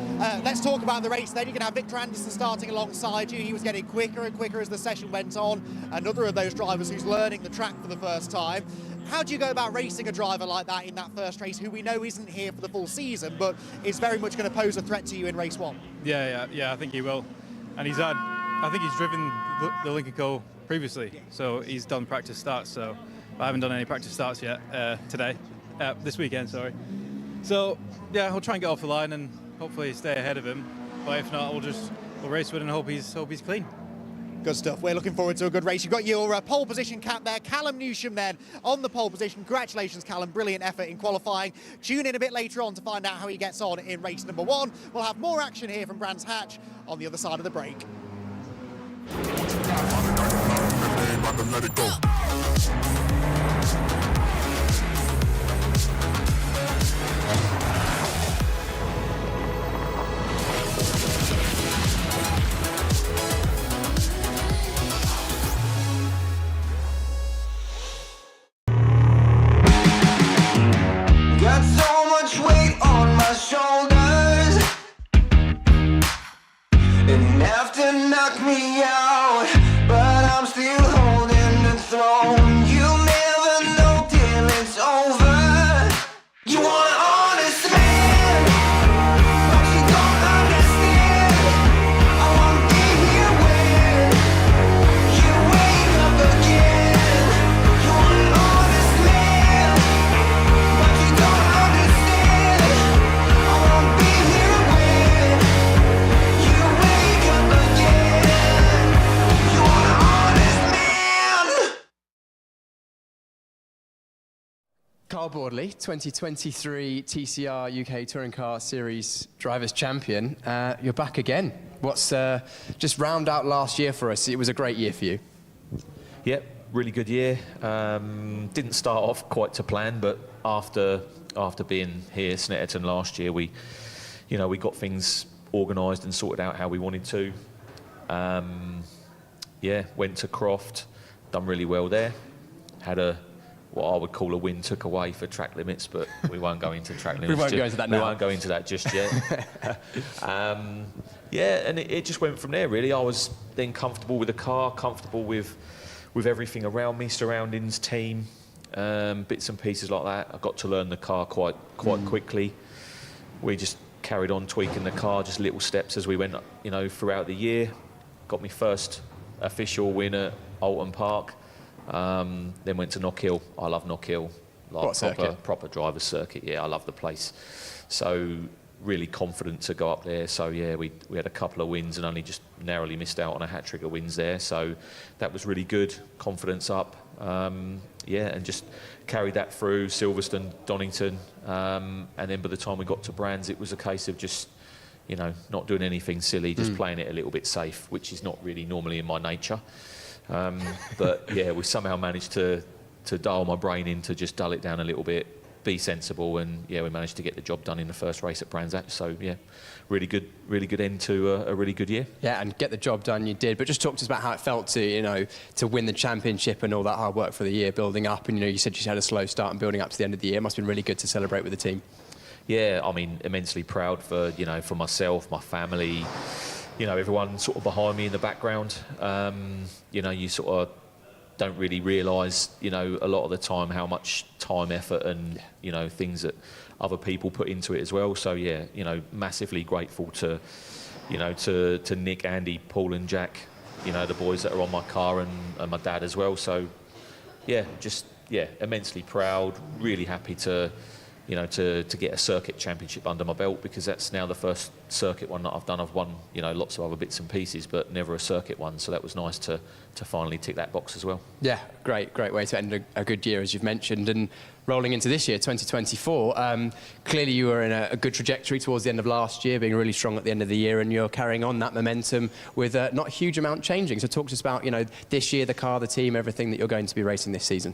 Let's talk about the race then. You're going to have Victor Anderson starting alongside you. He was getting quicker and quicker as the session went on. Another of those drivers who's learning the track for the first time. How do you go about racing a driver like that in that first race, who we know isn't here for the full season, but is very much going to pose a threat to you in race 1? Yeah, I think he will. And I think he's driven the Lincoln Co previously, so he's done practice starts. So I haven't done any practice starts yet this weekend, sorry. So yeah, we'll try and get off the line and hopefully stay ahead of him. But if not, we'll race with him and hope he's clean. Good stuff. We're looking forward to a good race. You've got your pole position cap there. Callum Newsham then on the pole position. Congratulations, Callum. Brilliant effort in qualifying. Tune in a bit later on to find out how he gets on in race number 1. We'll have more action here from Brands Hatch on the other side of the break. Let it go. Got so much weight on my shoulders, enough to knock me out, but I'm still holding the throne. You never know till Carl Boardley, 2023 TCR UK Touring Car Series Drivers' Champion. You're back again. What's just round out last year for us? It was a great year for you. Yep, really good year. Didn't start off quite to plan, but after being here, Snetterton last year, we got things organised and sorted out how we wanted to. Went to Croft, done really well there. Had what I would call a win took away for track limits, but we won't go into track limits. We won't go into that now. We won't go into that just yet. And it just went from there, really. I was then comfortable with the car, comfortable with everything around me, surroundings, team, bits and pieces like that. I got to learn the car quite quickly. We just carried on tweaking the car, just little steps as we went, throughout the year. Got me first official win at Alton Park. Then went to Knockhill. I love Knockhill. Proper driver's circuit. Yeah, I love the place. So really confident to go up there. So yeah, we had a couple of wins and only just narrowly missed out on a hat-trick of wins there. So that was really good. Confidence up. And just carried that through Silverstone, Donington. And then by the time we got to Brands, it was a case of just, not doing anything silly, just playing it a little bit safe, which is not really normally in my nature. But yeah, we somehow managed to dial my brain in to just dull it down a little bit, be sensible, and yeah, we managed to get the job done in the first race at Brands Hatch. So yeah, really good end to a really good year. Yeah, and get the job done you did. But just talk to us about how it felt to to win the championship and all that hard work for the year building up. And you said you had a slow start and building up to the end of the year. It must have been really good to celebrate with the team. Yeah, I mean, immensely proud for for myself, my family. Everyone sort of behind me in the background. You sort of don't really realise, a lot of the time how much time, effort and, things that other people put into it as well. So, yeah, massively grateful to, to Nick, Andy, Paul and Jack, the boys that are on my car and my dad as well. So, yeah, immensely proud, really happy to get a circuit championship under my belt, because that's now the first circuit one that I've done. I've won, lots of other bits and pieces, but never a circuit one. So that was nice to finally tick that box as well. Yeah, great way to end a good year, as you've mentioned. And rolling into this year, 2024, clearly you were in a good trajectory towards the end of last year, being really strong at the end of the year, and you're carrying on that momentum with not a huge amount changing. So talk to us about, this year, the car, the team, everything that you're going to be racing this season.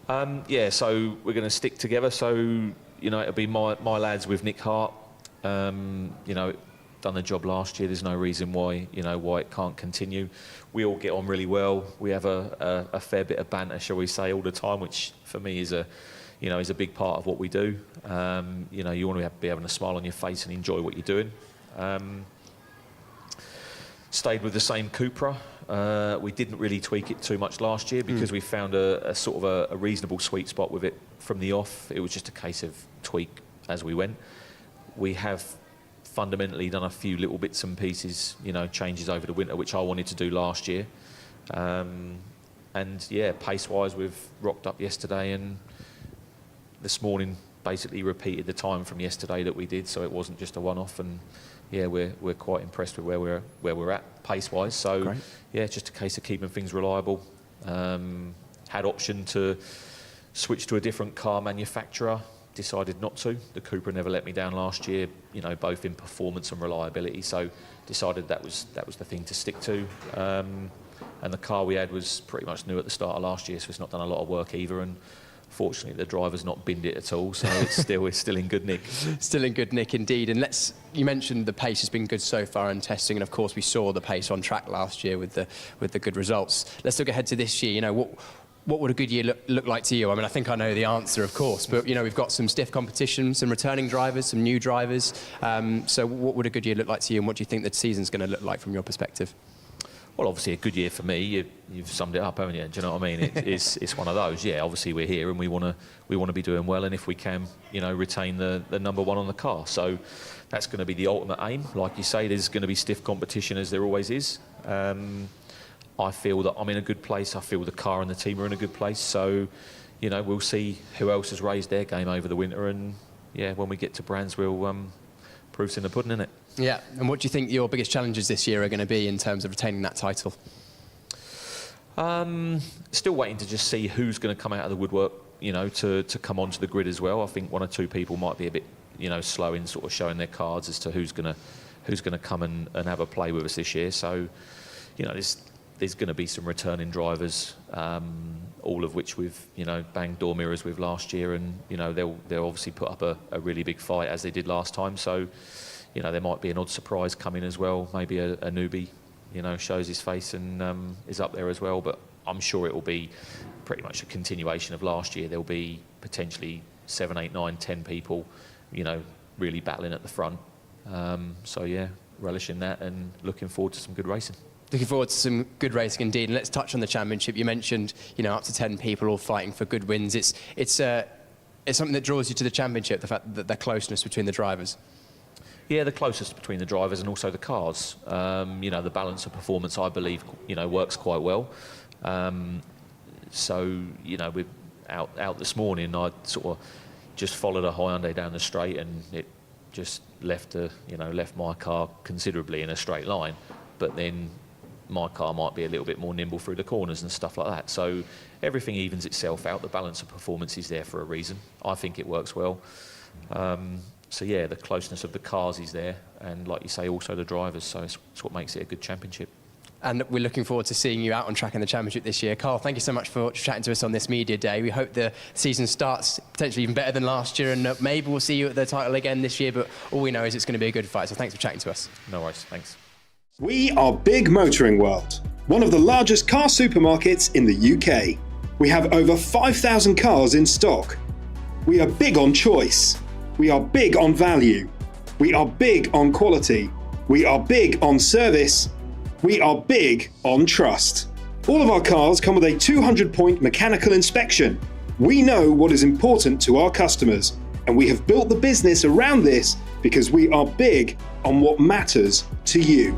So we're going to stick together. So, it'll be my lads with Nick Hart. Done the job last year. There's no reason why, why it can't continue. We all get on really well. We have a fair bit of banter, shall we say, all the time, which for me is is a big part of what we do. You want to be having a smile on your face and enjoy what you're doing. Stayed with the same Cupra. We didn't really tweak it too much last year because we found a sort of a reasonable sweet spot with it from the off. It was just a case of tweak as we went. We have fundamentally done a few little bits and pieces, changes over the winter, which I wanted to do last year. And yeah, pace-wise, we've rocked up yesterday, and this morning basically repeated the time from yesterday that we did, so it wasn't just a one-off. And yeah, we're quite impressed with where we're at pace-wise. So great. Yeah, it's just a case of keeping things reliable. Had option to switch to a different car manufacturer. Decided not to. The Cupra never let me down last year, both in performance and reliability. So decided that was the thing to stick to. And the car we had was pretty much new at the start of last year, so it's not done a lot of work either. And fortunately, the driver's not binned it at all, so it's still in good nick. Still in good nick, indeed. And you mentioned the pace has been good so far in testing, and of course we saw the pace on track last year with the good results. Let's look ahead to this year. What would a good year look like to you? I mean, I think I know the answer, of course, but we've got some stiff competition, some returning drivers, some new drivers. So what would a good year look like to you, and what do you think the season's going to look like from your perspective? Well, obviously a good year for me. You've summed it up, haven't you? Do you know what I mean? It's one of those. Yeah, obviously we're here and we want to be doing well, and if we can, retain the number one on the car. So that's going to be the ultimate aim. Like you say, there's going to be stiff competition, as there always is. I feel that I'm in a good place. I feel the car and the team are in a good place. So, we'll see who else has raised their game over the winter, and yeah, when we get to Brands, we'll proof's in the pudding, innit? Yeah, and what do you think your biggest challenges this year are going to be in terms of retaining that title? Still waiting to just see who's going to come out of the woodwork you know, to come onto the grid as well. I think one or two people might be a bit, you know, slow in sort of showing their cards as to who's gonna come and have a play with us this year. So, you know, there's going to be some returning drivers, all of which we've, you know, banged door mirrors with last year, and, you know, they'll obviously put up a really big fight as they did last time. So, you know, there might be an odd surprise coming as well. Maybe a newbie, you know, shows his face and is up there as well. But I'm sure it will be pretty much a continuation of last year. There'll be potentially 7, 8, 9, 10 people, you know, really battling at the front. So yeah, relishing that and looking forward to some good racing. Looking forward to some good racing indeed. And let's touch on the championship. You mentioned, you know, up to 10 people all fighting for good wins. It's something that draws you to the championship, the fact that the closeness between the drivers. Yeah, the closest between the drivers and also the cars. You know, the balance of performance, I believe, you know, works quite well. So, you know, we're out this morning. I sort of just followed a Hyundai down the straight, and it just left my car considerably in a straight line. But then my car might be a little bit more nimble through the corners and stuff like that. So everything evens itself out. The balance of performance is there for a reason. I think it works well. So yeah, the closeness of the cars is there, and like you say, also the drivers. So it's what makes it a good championship. And we're looking forward to seeing you out on track in the championship this year. Carl, thank you so much for chatting to us on this media day. We hope the season starts potentially even better than last year, and maybe we'll see you at the title again this year, but all we know is it's going to be a good fight. So thanks for chatting to us. No worries, thanks. We are Big Motoring World, one of the largest car supermarkets in the UK. We have over 5,000 cars in stock. We are big on choice. We are big on value. We are big on quality. We are big on service. We are big on trust. All of our cars come with a 200-point mechanical inspection. We know what is important to our customers, and we have built the business around this because we are big on what matters to you.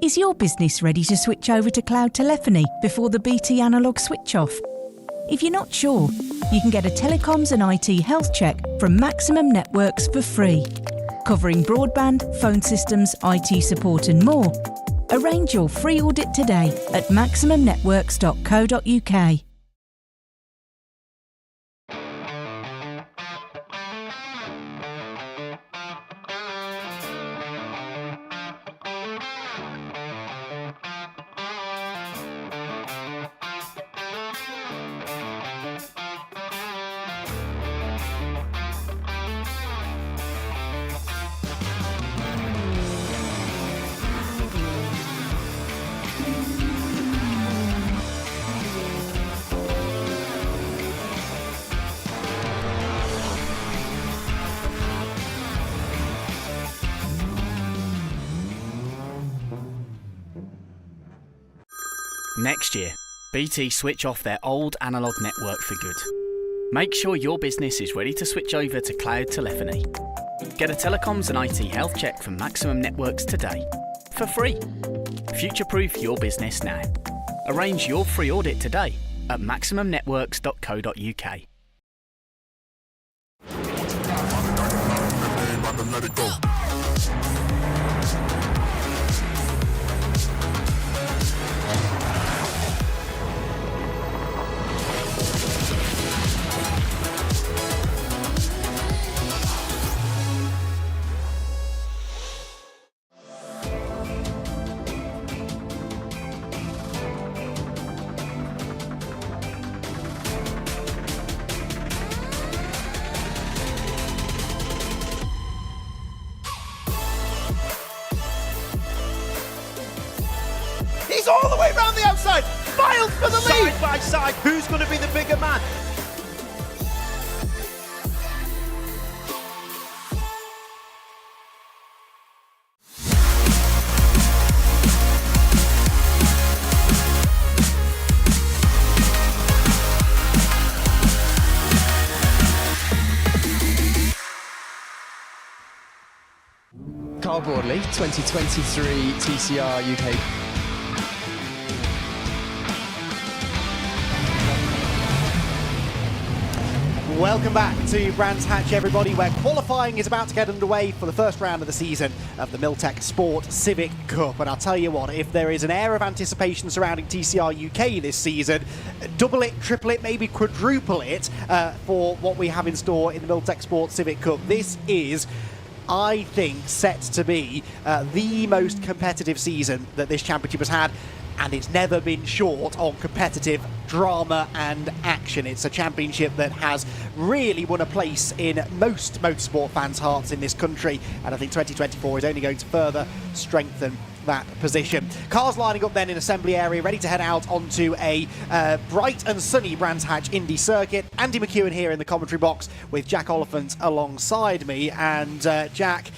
Is your business ready to switch over to cloud telephony before the BT analogue switch off? If you're not sure, you can get a telecoms and IT health check from Maximum Networks for free, covering broadband, phone systems, IT support and more. Arrange your free audit today at maximumnetworks.co.uk. Next year, BT switch off their old analogue network for good. Make sure your business is ready to switch over to cloud telephony. Get a telecoms and IT health check from Maximum Networks today, for free. Future-proof your business now. Arrange your free audit today at maximumnetworks.co.uk. Let it go. He's all the way around the outside. Miles for the lead. Side by side, who's going to be the bigger man? Carl Boardley, 2023 TCR UK. Welcome back to Brands Hatch, everybody, where qualifying is about to get underway for the first round of the season of the Milltek Sport Civic Cup. And I'll tell you what, if there is an air of anticipation surrounding TCR UK this season, double it, triple it, maybe quadruple it for what we have in store in the Milltek Sport Civic Cup. This is, I think, set to be the most competitive season that this championship has had, and it's never been short on competitive drama and action. It's a championship that has really won a place in most motorsport fans' hearts in this country, and I think 2024 is only going to further strengthen that position. Cars lining up then in assembly area, ready to head out onto a bright and sunny Brands Hatch Indy circuit. Andy McEwen here in the commentary box with Jack Oliphant alongside me, and Jack,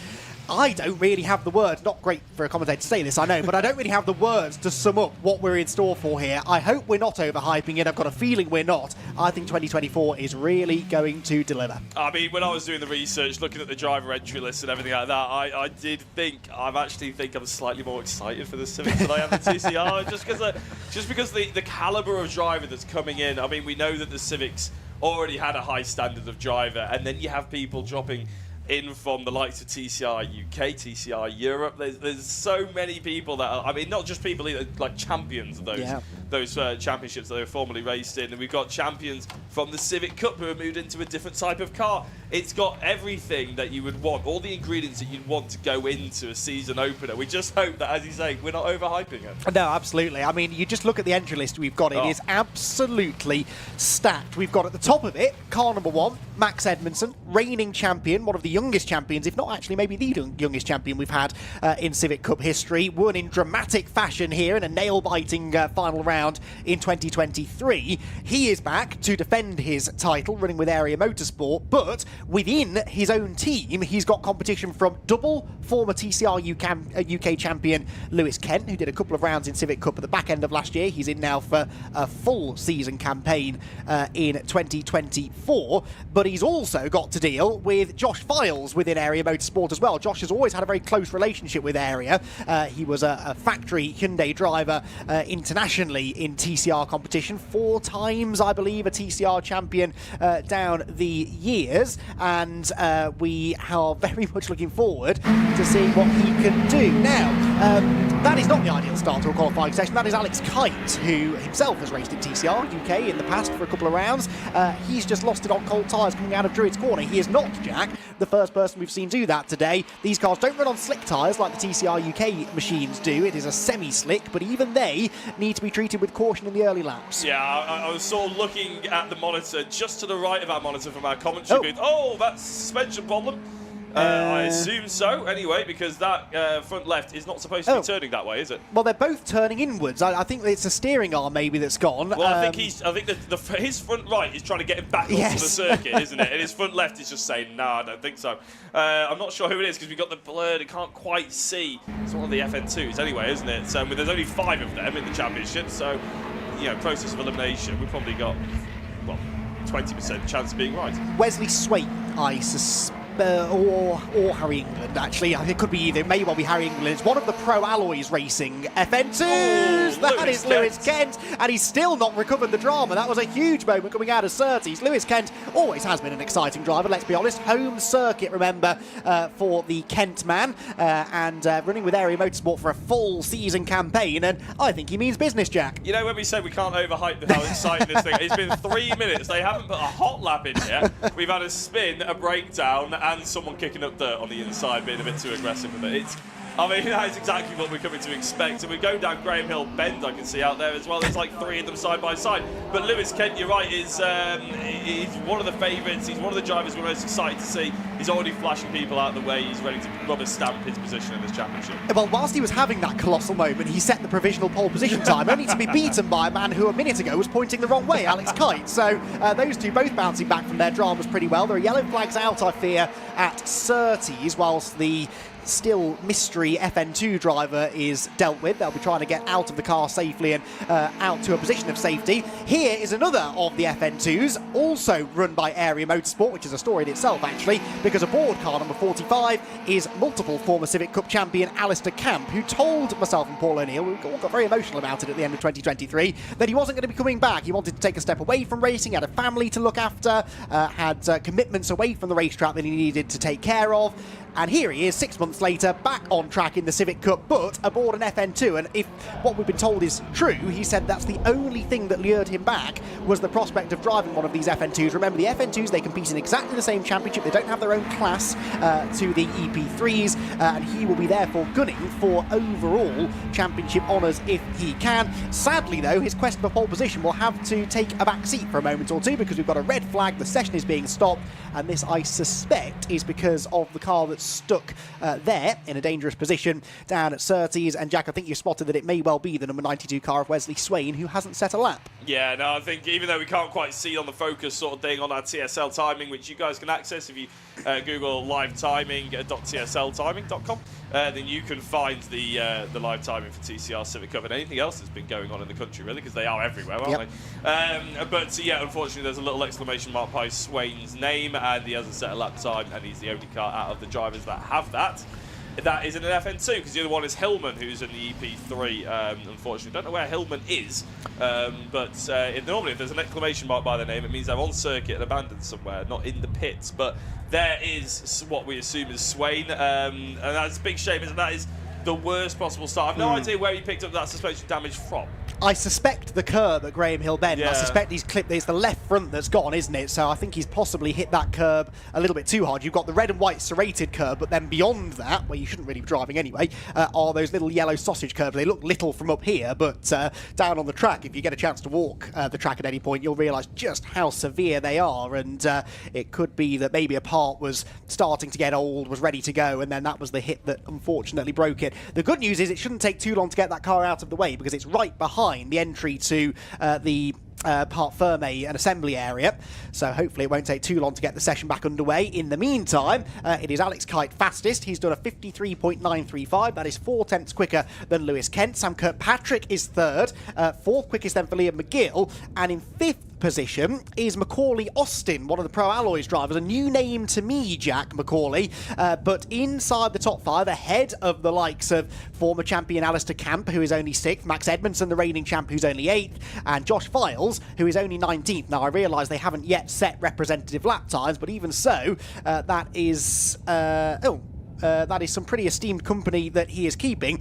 I don't really have the words, not great for a commentator to say this, I know, but I don't really have the words to sum up what we're in store for here. I hope we're not overhyping it. I've got a feeling we're not. I think 2024 is really going to deliver. I mean, when I was doing the research, looking at the driver entry list and everything like that, I did think, I'm slightly more excited for the Civics than I am the TCR, just because the calibre of driver that's coming in. I mean, we know that the Civics already had a high standard of driver, and then you have people dropping in from the likes of TCR UK, TCR Europe. There's so many people that are, I mean, not just people like champions of those championships that they were formerly raced in, and we've got champions from the Civic Cup who have moved into a different type of car. It's got everything that you would want, all the ingredients that you'd want to go into a season opener. We just hope that, as you say, we're not overhyping it. No, absolutely. I mean, you just look at the entry list we've got. It is absolutely stacked. We've got at the top of it, car number 1, Max Edmondson, reigning champion, one of the youngest champions, if not actually maybe the youngest champion we've had in Civic Cup history. Won in dramatic fashion here in a nail-biting final round in 2023. He is back to defend his title, running with Area Motorsport, but within his own team, he's got competition from double former TCR UK champion Lewis Kent, who did a couple of rounds in Civic Cup at the back end of last year. He's in now for a full season campaign in 2024, but he's also got to deal with Josh Files within Area Motorsport as well. Josh has always had a very close relationship with Area. He was a factory Hyundai driver internationally in TCR competition, 4 times, I believe, a TCR champion down the years, and we are very much looking forward to seeing what he can do. Now, that is not the ideal start to a qualifying session. That is Alex Kite, who himself has raced in TCR UK in the past for a couple of rounds. He's just lost it on cold tyres coming out of Druids Corner. He is not, Jack, the first person we've seen do that today. These cars don't run on slick tyres like the TCR UK machines do. It is a semi-slick, but even they need to be treated with caution in the early laps. Yeah, I was sort of looking at the monitor just to the right of our monitor from our commentary booth. Oh, that's suspension problem. I assume so, anyway, because that front left is not supposed to be turning that way, is it? Well, they're both turning inwards. I think it's a steering arm maybe that's gone. Well, I think his front right is trying to get him back onto the circuit, isn't it? And his front left is just saying, no, I don't think so. I'm not sure who it is because we've got the blurred. I can't quite see. It's one of the FN2s anyway, isn't it? So there's only 5 of them in the championship. So, process of elimination, we've probably got, 20% chance of being right. Wesley Swaite, I suspect. Or Harry England, actually. It could be either. It may well be Harry England. It's one of the Pro Alloys Racing FN2s. That is Lewis Kent. And he's still not recovered the drama. That was a huge moment coming out of Surtees. Lewis Kent always has been an exciting driver, let's be honest. Home circuit, remember, for the Kent man. And running with Area Motorsport for a full season campaign. And I think he means business, Jack. You know, when we said we can't overhype how exciting this thing, it's been 3 minutes. They haven't put a hot lap in yet. We've had a spin, a breakdown, and someone kicking up dirt on the inside, being a bit too aggressive with it. That is exactly what we're coming to expect. And we go down Graham Hill Bend, I can see out there as well. There's like 3 of them side by side. But Lewis Kent, you're right, is he's one of the favourites. He's one of the drivers we're most excited to see. He's already flashing people out of the way. He's ready to rubber stamp his position in this championship. Well, whilst he was having that colossal moment, he set the provisional pole position time, only to be beaten by a man who a minute ago was pointing the wrong way, Alex Kite. So those two both bouncing back from their dramas pretty well. There are yellow flags out, I fear, at Surtees, whilst the still mystery FN2 driver is dealt with. They'll be trying to get out of the car safely and out to a position of safety. Here is another of the FN2s, also run by Area Motorsport, which is a story in itself actually, because aboard car number 45 is multiple former Civic Cup champion Alistair Camp, who told myself and Paul O'Neill, we all got very emotional about it at the end of 2023, that he wasn't going to be coming back. He wanted to take a step away from racing, had a family to look after, had commitments away from the racetrack that he needed to take care of. And here he is 6 months later, back on track in the Civic Cup, but aboard an FN2. And if what we've been told is true, he said that's the only thing that lured him back was the prospect of driving one of these FN2s. Remember, the FN2s, they compete in exactly the same championship. They don't have their own class to the EP3s, and he will be therefore gunning for overall championship honours if he can. Sadly, though, his quest for pole position will have to take a back seat for a moment or two because we've got a red flag, the session is being stopped, and this, I suspect, is because of the car that's stuck there in a dangerous position down at Surtees. And Jack, I think you spotted that it may well be the number 92 car of Wesley Swain, who hasn't set a lap. Yeah, no, I think even though we can't quite see on the focus sort of thing on our TSL timing, which you guys can access if you Google live timing.tsltiming.com, then you can find the live timing for TCR Civic Cup and anything else that's been going on in the country, really, because they are everywhere, aren't they? But yeah, unfortunately, there's a little exclamation mark by Swain's name, and he hasn't set a lap time, and he's the only car out of the drivers that have that. That is in an FN2, because the other one is Hillman, who's in the EP3. Unfortunately, don't know where Hillman is, but normally if there's an exclamation mark by their name, it means they're on circuit and abandoned somewhere, not in the pits. But there is what we assume is Swain, and that's a big shame, isn't that? Is the worst possible start. I've no idea where he picked up that suspension damage from. I suspect the curb at Graham Hill Bend. I suspect he's clipped. It's the left front that's gone, isn't it? So I think he's possibly hit that curb a little bit too hard. You've got the red and white serrated curb, but then beyond that, where you shouldn't really be driving anyway, are those little yellow sausage curbs. They look little from up here, but down on the track, if you get a chance to walk the track at any point, you'll realise just how severe they are. And it could be that maybe a part was starting to get old, was ready to go, and then that was the hit that unfortunately broke it. The good news is it shouldn't take too long to get that car out of the way, because it's right behind the entry to the part ferme and assembly area, so hopefully it won't take too long to get the session back underway. In the meantime, it is Alex Kite fastest. He's done a 53.935. That is 4 tenths quicker than Lewis Kent. Sam Kirkpatrick is third, fourth quickest then for Liam McGill, and in fifth position is Macaulay Austin, one of the Pro Alloys drivers. A new name to me, Jack, Macaulay, but inside the top 5, ahead of the likes of former champion Alistair Camp, who is only 6th, Max Edmondson, the reigning champ, who's only 8th, and Josh Files, who is only 19th. Now, I realise they haven't yet set representative lap times, but even so, that is some pretty esteemed company that he is keeping.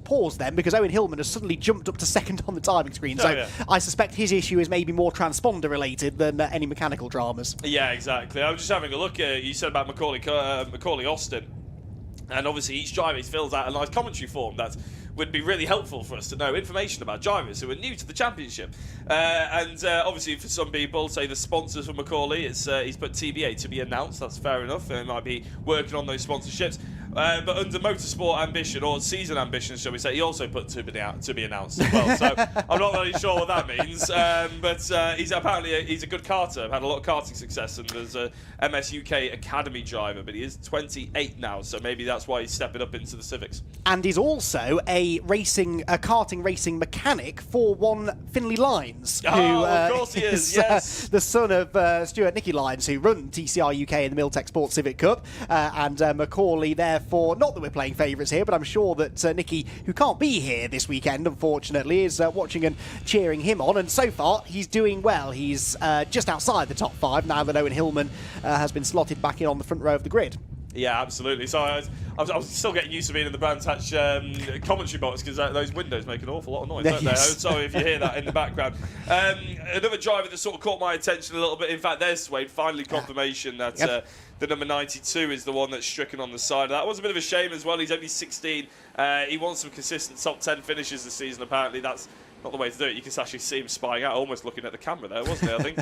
Pause then, because Owen Hillman has suddenly jumped up to second on the timing screen, so I suspect his issue is maybe more transponder related than any mechanical dramas. Yeah, exactly. I was just having a look at, you said about Macaulay Austin, and obviously each driver fills out a nice commentary form that would be really helpful for us to know information about drivers who are new to the championship. And obviously for some people, say the sponsors for Macaulay, he's put TBA, to be announced. That's fair enough. They might be working on those sponsorships. But under motorsport ambition, or season ambition, shall we say, he also put to be announced as well. So I'm not really sure what that means. But he's apparently he's a good karter. Had a lot of karting success, and there's a MS UK Academy driver. But he is 28 now, so maybe that's why he's stepping up into the Civics. And he's also a karting racing mechanic for one Finlay Lyons, who of course he is, yes. The son of Stuart Nicky Lyons, who run TCR UK in the Milltek Sports Civic Cup, and Macaulay therefore, not that we're playing favourites here, but I'm sure that Nicky, who can't be here this weekend unfortunately, is watching and cheering him on, and so far he's doing well. He's just outside the top 5 now that Owen Hillman has been slotted back in on the front row of the grid. Yeah, absolutely. So I was still getting used to being in the Brands Hatch commentary box, because those windows make an awful lot of noise, don't they? I'm sorry if you hear that in the background. Another driver that sort of caught my attention a little bit. In fact, there's Wade. Finally confirmation that the number 92 is the one that's stricken on the side. That was a bit of a shame as well. He's only 16. He wants some consistent top 10 finishes this season. Apparently, that's not the way to do it. You can actually see him spying out, almost looking at the camera there, wasn't it, I think?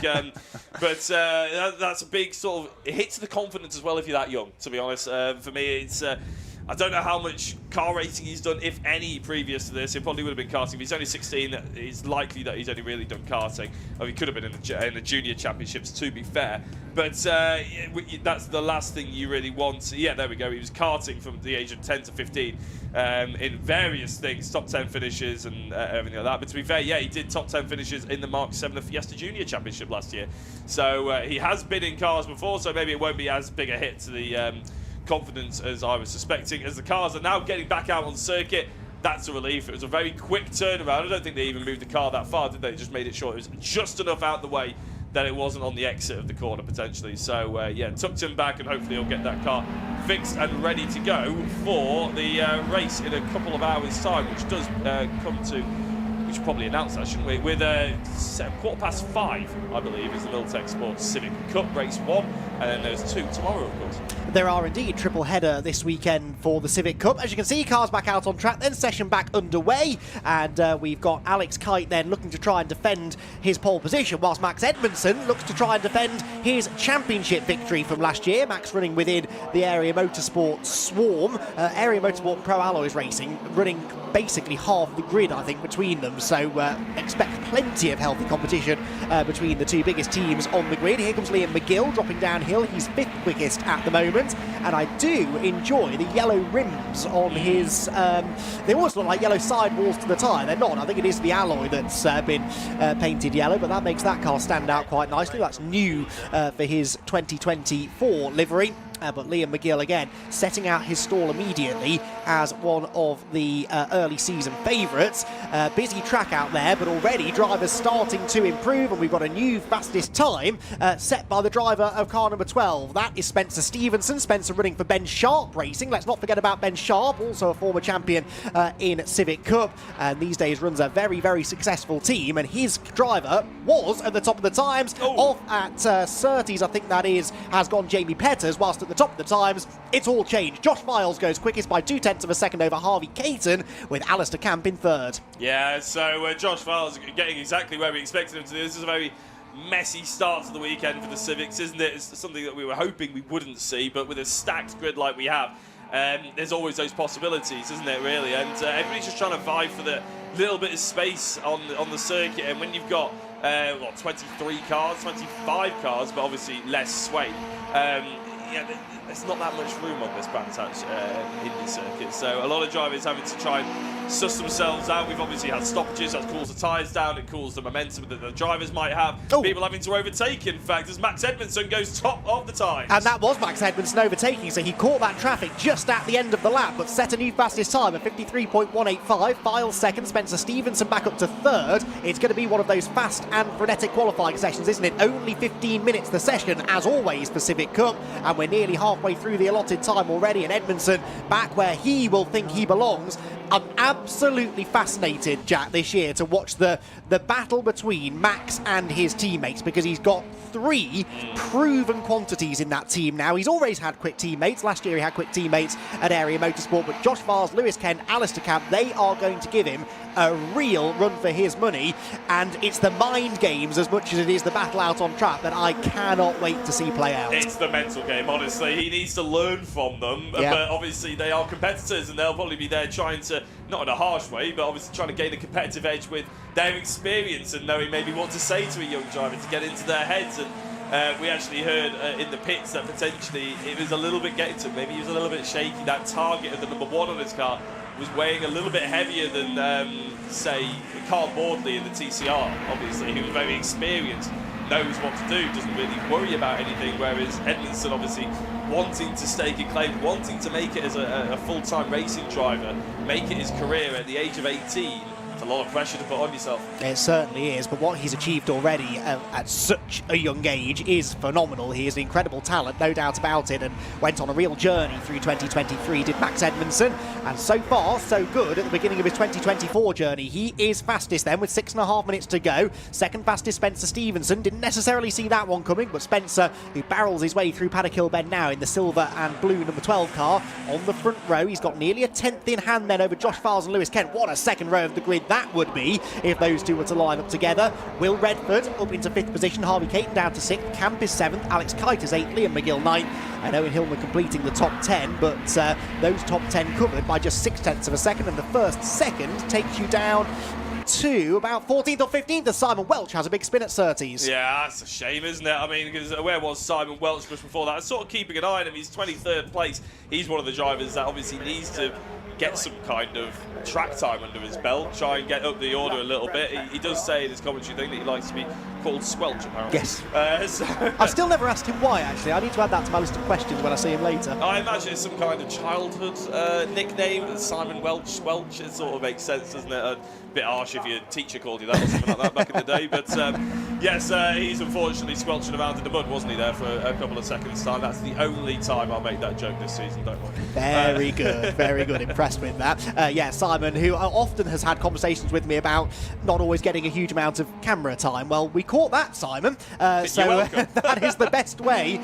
But that's a big sort of hit to the confidence as well if you're that young, to be honest. For me, it's I don't know how much car racing he's done, if any, previous to this. It probably would have been karting. If he's only 16, it's likely that he's only really done karting. Or he could have been in the junior championships, to be fair. But that's the last thing you really want. Yeah, there we go. He was karting from the age of 10 to 15 in various things, top 10 finishes and everything like that. But to be fair, yeah, he did top 10 finishes in the Mark 7 Fiesta Junior Championship last year. So he has been in cars before, so maybe it won't be as big a hit to the confidence as I was suspecting. As the cars are now getting back out on circuit, that's a relief. It was a very quick turnaround. I don't think they even moved the car that far, did they? Just made it short. It was just enough out the way that it wasn't on the exit of the corner potentially. So yeah, tucked him back, and hopefully he'll get that car fixed and ready to go for the race in a couple of hours time, which does come to, we should probably announce that, shouldn't we? With 5:15, I believe, is the Milltek Sports Civic Cup Race One, and then there's 2 tomorrow, of course. There are indeed triple header this weekend for the Civic Cup. As you can see, cars back out on track, then session back underway, and we've got Alex Kite then looking to try and defend his pole position, whilst Max Edmondson looks to try and defend his championship victory from last year. Max running within the Area Motorsport swarm, Area Motorsport Pro Alloys Racing, running basically half the grid, I think, between them, so expect plenty of healthy competition between the two biggest teams on the grid. Here comes Liam McGill dropping downhill. He's 5th quickest at the moment, and I do enjoy the yellow rims on his, they almost look like yellow sidewalls to the tyre. They're not. I think it is the alloy that's been painted yellow, but that makes that car stand out quite nicely. That's new for his 2024 livery. But Liam McGill, again, setting out his stall immediately as one of the early season favourites. Busy track out there, but already drivers starting to improve, and we've got a new fastest time set by the driver of car number 12. That is Spencer Stevenson. Spencer running for Ben Sharp Racing. Let's not forget about Ben Sharp, also a former champion in Civic Cup, and these days runs a very, very successful team, and his driver was at the top of the times. Off at Surtees, I think that is, has gone Jamie Petters, whilst at the top of the times, it's all changed. Josh Files goes quickest by 0.2 of a second over Harvey Caton, with Alistair Camp in 3rd. Yeah, so Josh Files getting exactly where we expected him to do. This is a very messy start to the weekend for the Civics, isn't it? It's something that we were hoping we wouldn't see, but with a stacked grid like we have, there's always those possibilities, isn't it, really? And everybody's just trying to vie for the little bit of space on the circuit, and when you've got 23 cars, 25 cars, but obviously less sway, yeah, there's not that much room on this Bantac Indy circuit, so a lot of drivers having to try and suss themselves out. We've obviously had stoppages, that cools the tyres down, it cools the momentum that the drivers might have. People having to overtake, in fact, as Max Edmondson goes top of the times. And that was Max Edmondson overtaking, so he caught that traffic just at the end of the lap, but set a new fastest time of 53.185. Files 2nd, Spencer Stevenson back up to 3rd. It's going to be one of those fast and frenetic qualifying sessions, isn't it? Only 15 minutes the session, as always, for Civic Cup, and we're nearly halfway through the allotted time already, and Edmondson back where he will think he belongs. I'm absolutely fascinated, Jack, this year to watch the battle between Max and his teammates, because he's got 3 proven quantities in that team now. He's always had quick teammates. Last year he had quick teammates at Area Motorsport, but Josh Vars, Lewis Kent, Alistair Camp, they are going to give him a real run for his money, and it's the mind games as much as it is the battle out on track that I cannot wait to see play out. It's the mental game, honestly. He needs to learn from them, but obviously they are competitors, and they'll probably be there trying to, not in a harsh way, but obviously trying to gain a competitive edge with their experience and knowing maybe what to say to a young driver to get into their heads. And we actually heard in the pits that potentially it was a little bit getting to him. Maybe he was a little bit shaky. That target of the number 1 on his car was weighing a little bit heavier than, say, Carl Boardley in the TCR, obviously, who was very experienced, knows what to do, doesn't really worry about anything, whereas Edmondson obviously wanting to stake a claim, wanting to make it as a full-time racing driver, make it his career at the age of 18. A lot of pressure to put on yourself. It certainly is, but what he's achieved already at such a young age is phenomenal. He is an incredible talent, no doubt about it, and went on a real journey through 2023, did Max Edmondson, and so far, so good at the beginning of his 2024 journey. He is fastest then with 6.5 minutes to go. Second fastest, Spencer Stevenson. Didn't necessarily see that one coming, but Spencer, who barrels his way through Paddock Hill Bend now in the silver and blue number 12 car, on the front row. He's got nearly a 10th in hand then over Josh Files and Lewis Kent. What a second row of the grid that that would be if those two were to line up together. Will Redford up into 5th position, Harvey Caton down to 6th, Camp is 7th, Alex Kite is 8th, Liam McGill 9th, and Owen Hillman completing the top 10, but those top 10 covered by just 0.6 of a second, and the first second takes you down to about 14th or 15th as Simon Welch has a big spin at Surtees. Yeah, that's a shame, isn't it? I mean, because where was Simon Welch just before that? I was sort of keeping an eye on him. He's 23rd place. He's one of the drivers that obviously needs to get some kind of track time under his belt, try and get up the order a little bit. He does say in his commentary thing that he likes to be called Squelch, apparently. Yes. So I've still never asked him why, actually. I need to add that to my list of questions when I see him later. I imagine it's some kind of childhood nickname. Simon Welch. It sort of makes sense, doesn't it? A bit harsh if your teacher called you that or something like that back in the day. But yes, he's unfortunately squelching around in the mud, wasn't he, there for a couple of seconds' time. That's the only time I'll make that joke this season, don't worry. Very good, very good. Impressed with that. Yeah, Simon, who often has had conversations with me about not always getting a huge amount of camera time. Well, we caught that, Simon. So that is the best way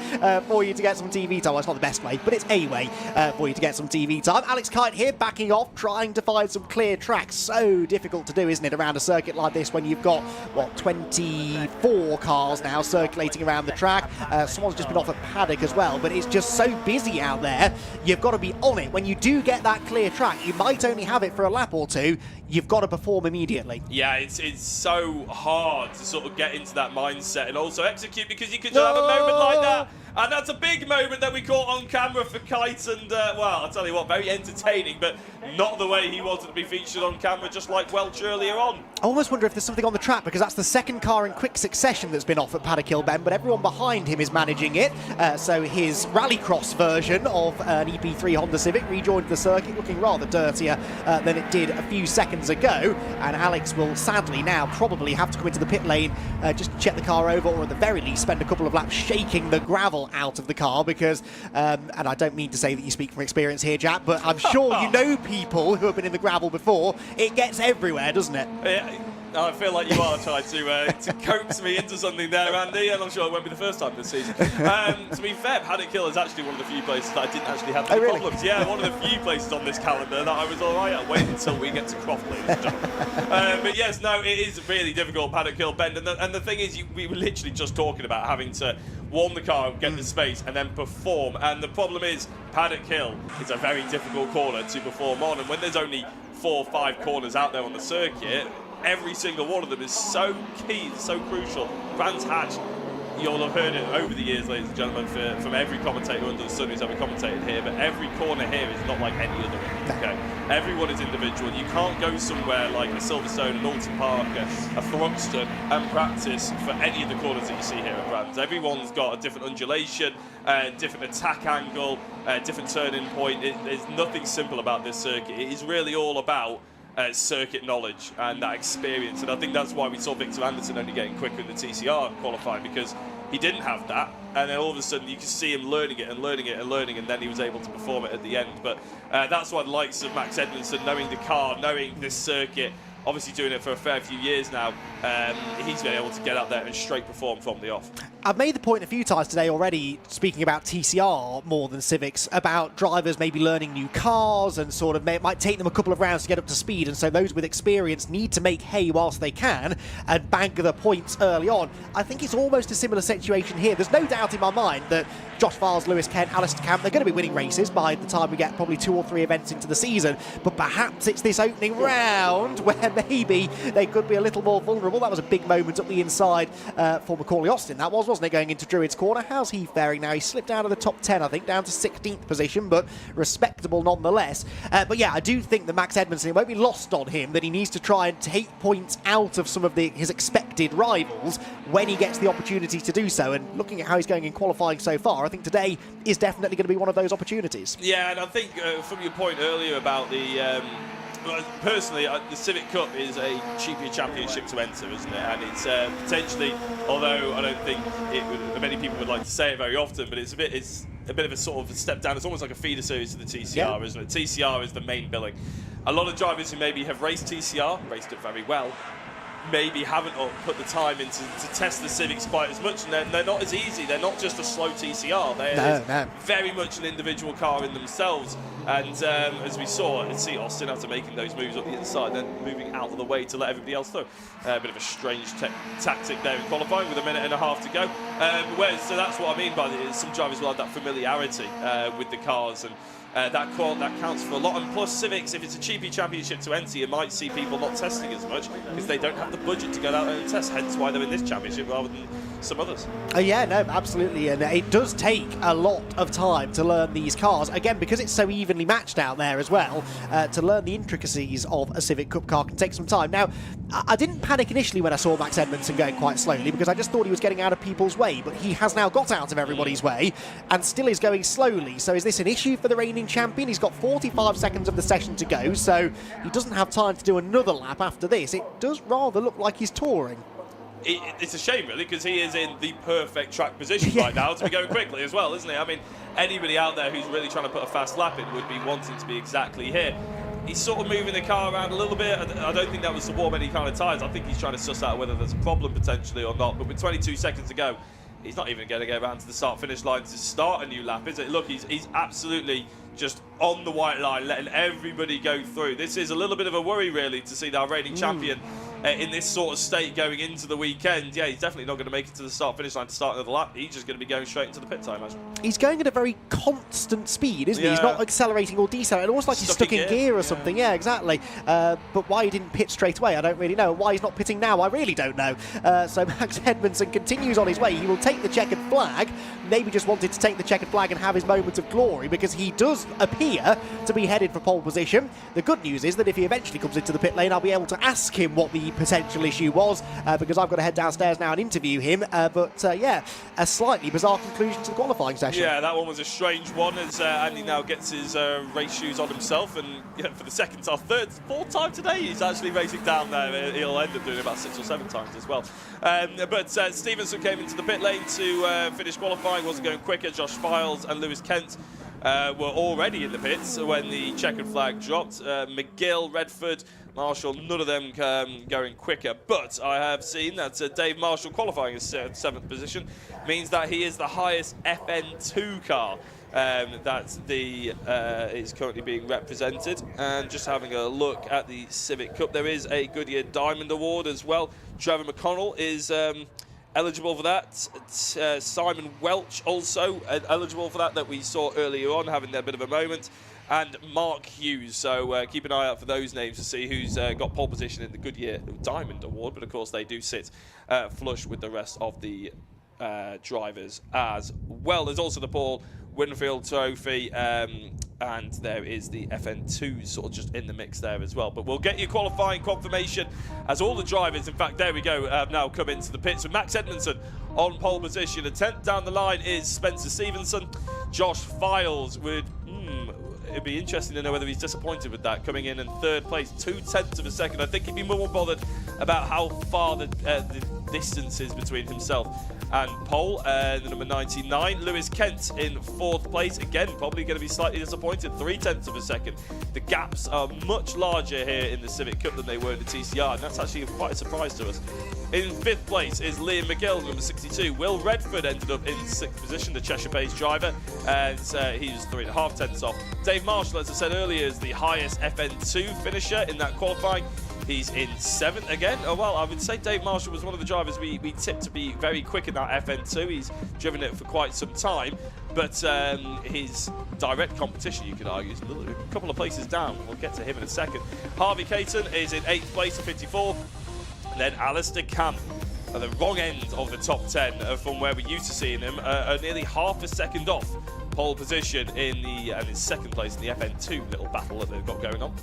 for you to get some TV time. Well, it's not the best way, but it's a way for you to get some TV time. Alex Kite here, backing off, trying to find some clear tracks. So difficult to do, isn't it, around a circuit like this when you've got, what, 24 cars now circulating around the track. Someone's just been off at Paddock as well, but it's just so busy out there. You've got to be on it. When you do get that clear track, you might only have it for a lap or two. You've got to perform immediately. Yeah, it's so hard to sort of get into that mindset and also execute, because you can just have a moment like that. And that's a big moment that we caught on camera for Kite, and well, I'll tell you what, very entertaining, but not the way he wanted to be featured on camera, just like Welch earlier on. I almost wonder if there's something on the track, because that's the second car in quick succession that's been off at Paddock Hill Bend, but everyone behind him is managing it. So his rallycross version of an EP3 Honda Civic rejoined the circuit, looking rather dirtier than it did a few seconds ago. And Alex will sadly now probably have to come into the pit lane just to check the car over, or at the very least spend a couple of laps shaking the gravel out of the car, because, and I don't mean to say that you speak from experience here, Jack, but I'm sure you know people who have been in the gravel before. It gets everywhere, doesn't it? Yeah, I feel like you are trying to coax me into something there, Andy, and I'm sure it won't be the first time this season. To be fair, Paddock Hill is actually one of the few places that I didn't actually have any problems. Yeah, one of the few places on this calendar that I was all right. I'll wait until we get to Croft, ladies and gentlemen. But yes, no, it is really difficult, Paddock Hill Bend, and the thing is, we were literally just talking about having to warm the car, get the space, and then perform. And the problem is, Paddock Hill is a very difficult corner to perform on, and when there's only 4 or 5 corners out there on the circuit, every single one of them is so key, so crucial. Brands Hatch, you'll have heard it over the years, ladies and gentlemen, from every commentator under the sun who's ever commentated here, but every corner here is not like any other one, okay? Everyone is individual. You can't go somewhere like a Silverstone, an Alton Park, a Thruxton, and practice for any of the corners that you see here at Brands. Everyone's got a different undulation, different attack angle, different turning point. There's nothing simple about this circuit. It is really all about circuit knowledge and that experience, and I think that's why we saw Victor Anderson only getting quicker in the TCR qualifying, because he didn't have that, and then all of a sudden you can see him learning it and learning it and learning, and then he was able to perform it at the end. But that's why the likes of Max Edmondson, knowing the car, knowing this circuit, obviously doing it for a fair few years now, he's been able to get out there and straight perform from the off. I've made the point a few times today already, speaking about TCR more than Civics, about drivers maybe learning new cars and sort of it might take them a couple of rounds to get up to speed, and so those with experience need to make hay whilst they can and bank the points early on. I think it's almost a similar situation here. There's no doubt in my mind that Josh Vars, Lewis Kent, Alistair Camp, they're going to be winning races by the time we get probably 2 or 3 events into the season, but perhaps it's this opening round where maybe they could be a little more vulnerable. That was a big moment up the inside for Macaulay Austin, that wasn't it, going into Druids Corner. How's he faring now? He slipped out of the top 10, I think, down to 16th position, but respectable nonetheless. But yeah, I do think that Max Edmondson, it won't be lost on him that he needs to try and take points out of some of his expected rivals when he gets the opportunity to do so, and looking at how he's going in qualifying so far, I think today is definitely going to be one of those opportunities. Yeah, and I think from your point earlier about the personally, the Civic Cup is a cheaper championship to enter, isn't it? And it's potentially, although I don't think many people would like to say it very often, but it's a bit of a sort of a step down. It's almost like a feeder series to the TCR, isn't it? TCR is the main billing. A lot of drivers who maybe have raced TCR, raced it very well, maybe haven't put the time into to test the Civics quite as much, and they're not as easy. They're not just a slow TCR. They're very much an individual car in themselves. And as we saw, see Austin after making those moves up the inside, then moving out of the way to let everybody else through. A bit of a strange tactic there in qualifying with a minute and a half to go. So that's what I mean by it. Some drivers will have that familiarity with the cars, and that counts for a lot. And plus Civics, if it's a cheapy championship to enter, you might see people not testing as much because they don't have the budget to go out and test, hence why they're in this championship rather than some others. Yeah, no, absolutely, and it does take a lot of time to learn these cars, again, because it's so evenly matched out there as well. To learn the intricacies of a Civic Cup car can take some time. Now, I didn't panic initially when I saw Max Edmondson going quite slowly, because I just thought he was getting out of people's way, but he has now got out of everybody's way and still is going slowly. So is this an issue for the reigning champion? He's got 45 seconds of the session to go, so he doesn't have time to do another lap after this. It does rather look like he's touring. It's a shame, really, because he is in the perfect track position right now to be going quickly as well, isn't he? I mean, anybody out there who's really trying to put a fast lap in would be wanting to be exactly here. He's sort of moving the car around a little bit. I don't think that was to warm any kind of tyres. I think he's trying to suss out whether there's a problem potentially or not. But with 22 seconds to go, he's not even going to get around to the start-finish line to start a new lap, is it? Look, he's absolutely just on the white line, letting everybody go through. This is a little bit of a worry, really, to see our reigning champion in this sort of state going into the weekend. Yeah, he's definitely not going to make it to the start-finish line to start another lap. He's just going to be going straight into the pits, I imagine. He's going at a very constant speed, isn't he? He's not accelerating or decelerating, almost like he's stuck in gear or something. Yeah, exactly. But why he didn't pit straight away, I don't really know. Why he's not pitting now, I really don't know. So Max Edmondson continues on his way. He will take the checkered flag. Maybe just wanted to take the checkered flag and have his moment of glory, because he does appear to be headed for pole position. The good news is that if he eventually comes into the pit lane, I'll be able to ask him what the potential issue was, because I've got to head downstairs now and interview him. Yeah, a slightly bizarre conclusion to the qualifying session. Yeah, that one was a strange one, as Andy now gets his race shoes on himself, and for the second or fourth time today, he's actually racing down there. He'll end up doing it about 6 or 7 times as well. Stevenson came into the pit lane to finish qualifying. Wasn't going quicker. Josh Files and Lewis Kent were already in the pits when the checkered flag dropped. McGill, Redford, Marshall, none of them going quicker. But I have seen that Dave Marshall qualifying in 7th position means that he is the highest FN2 car that is currently being represented. And just having a look at the Civic Cup, there is a Goodyear Diamond Award as well. Trevor McConnell is eligible for that. Simon Welch also eligible for that we saw earlier on, having a bit of a moment. And Mark Hughes, so keep an eye out for those names to see who's got pole position in the Goodyear Diamond Award, but of course they do sit flush with the rest of the drivers as well. There's also the Paul Winfield Trophy, and there is the FN2 sort of just in the mix there as well. But we'll get you qualifying confirmation as all the drivers, in fact, there we go, have now come into the pits with Max Edmondson on pole position. A 10th down the line is Spencer Stevenson. Josh Files would... it'd be interesting to know whether he's disappointed with that, coming in 3rd place, 2/10 of a second. I think he'd be more bothered about how far the distance is between himself and pole. The number 99, Lewis Kent in 4th place. Again, probably going to be slightly disappointed, 3/10 of a second. The gaps are much larger here in the Civic Cup than they were in the TCR, and that's actually quite a surprise to us. In 5th place is Liam McGill, number 62. Will Redford ended up in 6th position, the Cheshire-based driver, and he was 3.5 tenths off. Dave Marshall, as I said earlier, is the highest FN2 finisher in that qualifying. He's in 7th again. Oh, well, I would say Dave Marshall was one of the drivers we tipped to be very quick in that FN2. He's driven it for quite some time, but his direct competition, you could argue, is a couple of places down. We'll get to him in a second. Harvey Caton is in 8th place at 54th. And then Alistair Camp at the wrong end of the top 10 from where we're used to seeing him, nearly half a second off pole position in his 2nd place in the FN2 little battle that they've got going on.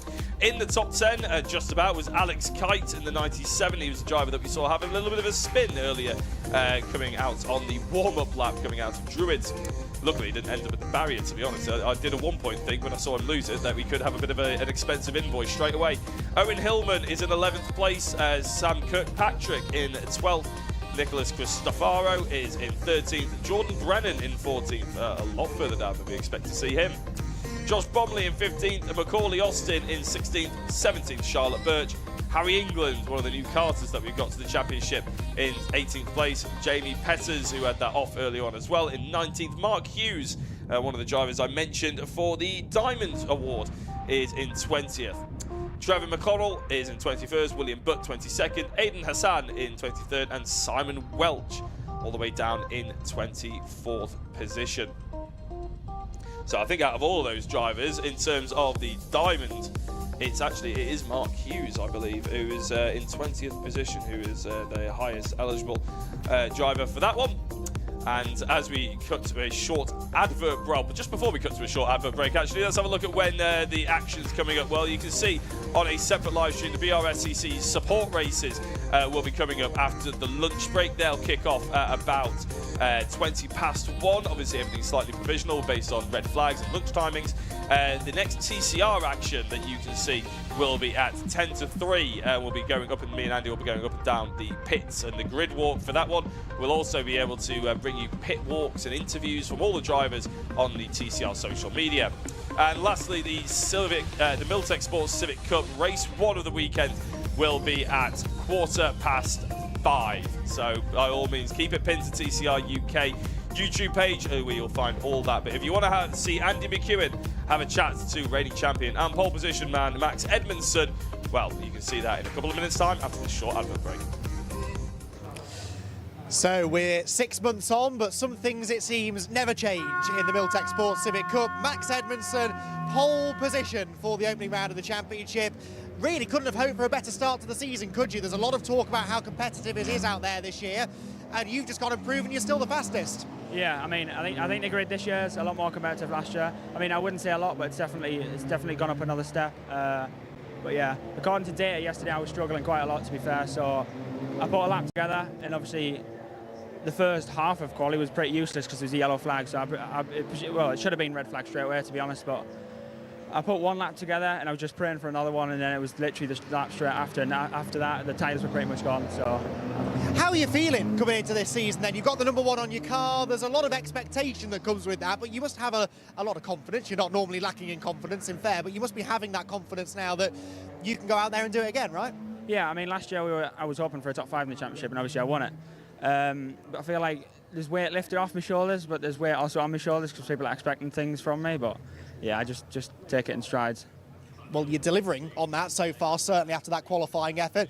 In the top 10, just about, was Alex Kite in the 97. He was the driver that we saw having a little bit of a spin earlier, coming out on the warm-up lap, coming out of Druids. Luckily, he didn't end up at the barrier, to be honest. I did a 1 point think when I saw him lose it, that we could have a bit of an expensive invoice straight away. Owen Hillman is in 11th place, Sam Kirkpatrick in 12th. Nicholas Cristofaro is in 13th. Jordan Brennan in 14th, a lot further down than we expect to see him. Josh Bromley in 15th, and Macaulay Austin in 16th. 17th, Charlotte Birch. Harry England, one of the new carters that we've got to the championship, in 18th place. Jamie Petters, who had that off early on as well, in 19th. Mark Hughes one of the drivers I mentioned for the Diamond Award, is in 20th. Trevor McConnell is in 21st, William Butt 22nd, Aidan Hassan in 23rd, and Simon Welch all the way down in 24th position. So I think out of all of those drivers, in terms of the Diamond, it is Mark Hughes, I believe, who is in 20th position, who is the highest eligible driver for that one. And as we cut to a short advert, but just before we cut to a short advert break, actually, let's have a look at when the action's coming up. Well, you can see on a separate live stream, the BRSCC support races will be coming up after the lunch break. They'll kick off at about 20 past 1. Obviously, everything's slightly provisional based on red flags and lunch timings. The next TCR action that you can see will be at 10 to 3. We'll be going up, and me and Andy will be going up and down the pits and the grid walk for that one. We'll also be able to bring you pit walks and interviews from all the drivers on the TCR social media. And lastly, the Milltek Sports Civic Cup Race One of the weekend will be at 5:15. So by all means, keep it pinned to TCR UK YouTube page where you'll find all that. But if you want to see Andy McEwen have a chat to reigning champion and pole position man Max Edmondson, well, you can see that in a couple of minutes' time after this short advert break. So we're 6 months on, but some things, it seems, never change in the Milltek Sports Civic Cup. Max Edmondson, pole position for the opening round of the championship. Really couldn't have hoped for a better start to the season, could you? There's a lot of talk about how competitive it is out there this year, and you've just gone and proven you're still the fastest. Yeah, I mean, I think the grid this year is a lot more competitive last year. I mean, I wouldn't say a lot, but it's definitely gone up another step. But yeah, according to data yesterday, I was struggling quite a lot, to be fair. So I put a lap together, and obviously the first half of quali was pretty useless because there was a yellow flag. So it should have been red flag straight away, to be honest. But I put one lap together, and I was just praying for another one, and then it was literally the lap straight after. And after that, the tyres were pretty much gone. So. How are you feeling coming into this season then? You've got the #1 on your car, there's a lot of expectation that comes with that, but you must have a lot of confidence. You're not normally lacking in confidence, in fair, but you must be having that confidence now that you can go out there and do it again, right? Yeah, I mean, last year I was hoping for a top 5 in the championship, and obviously I won it. But I feel like there's weight lifted off my shoulders, but there's weight also on my shoulders because people are expecting things from me, but yeah, I just take it in strides. Well, you're delivering on that so far, certainly after that qualifying effort.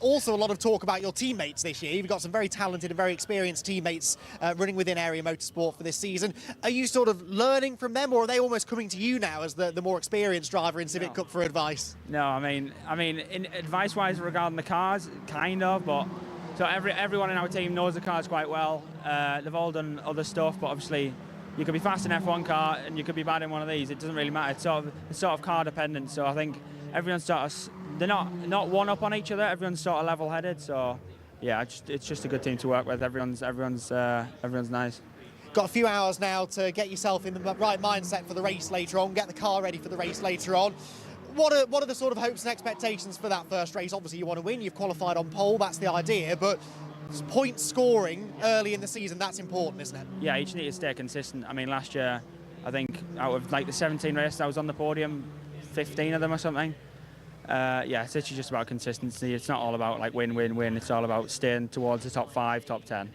Also, a lot of talk about your teammates this year. You've got some very talented and very experienced teammates running within Area Motorsport for this season. Are you sort of learning from them, or are they almost coming to you now as the more experienced driver in Civic Cup for advice? No, I mean, in advice-wise regarding the cars, kind of, but so everyone in our team knows the cars quite well. They've all done other stuff, but obviously you could be fast in an F1 car and you could be bad in one of these. It doesn't really matter. It's sort of car dependent. So I think everyone's they're not one up on each other. Everyone's sort of level-headed. So yeah, it's just a good team to work with. Everyone's nice. Got a few hours now to get yourself in the right mindset for the race later on. Get the car ready for the race later on. What are the sort of hopes and expectations for that first race? Obviously, you want to win. You've qualified on pole. That's the idea, but point scoring early in the season, that's important, isn't it? Yeah, you just need to stay consistent. I mean, last year, I think out of like the 17 races I was on the podium, 15 of them or something. Yeah, it's actually just about consistency. It's not all about like win. It's all about staying towards the top 5, top 10.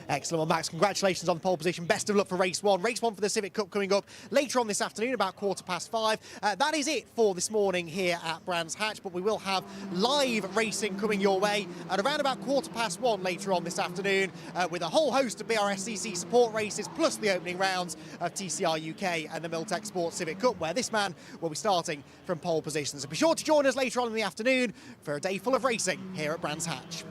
Excellent. Well, Max, congratulations on the pole position. Best of luck for race one. Race one for the Civic Cup coming up later on this afternoon, about 5:15. That is it for this morning here at Brands Hatch, but we will have live racing coming your way at around about 1:15 later on this afternoon with a whole host of BRSCC support races, plus the opening rounds of TCR UK and the Milltek Sports Civic Cup, where this man will be starting from pole position. So be sure to join us later on in the afternoon for a day full of racing here at Brands Hatch.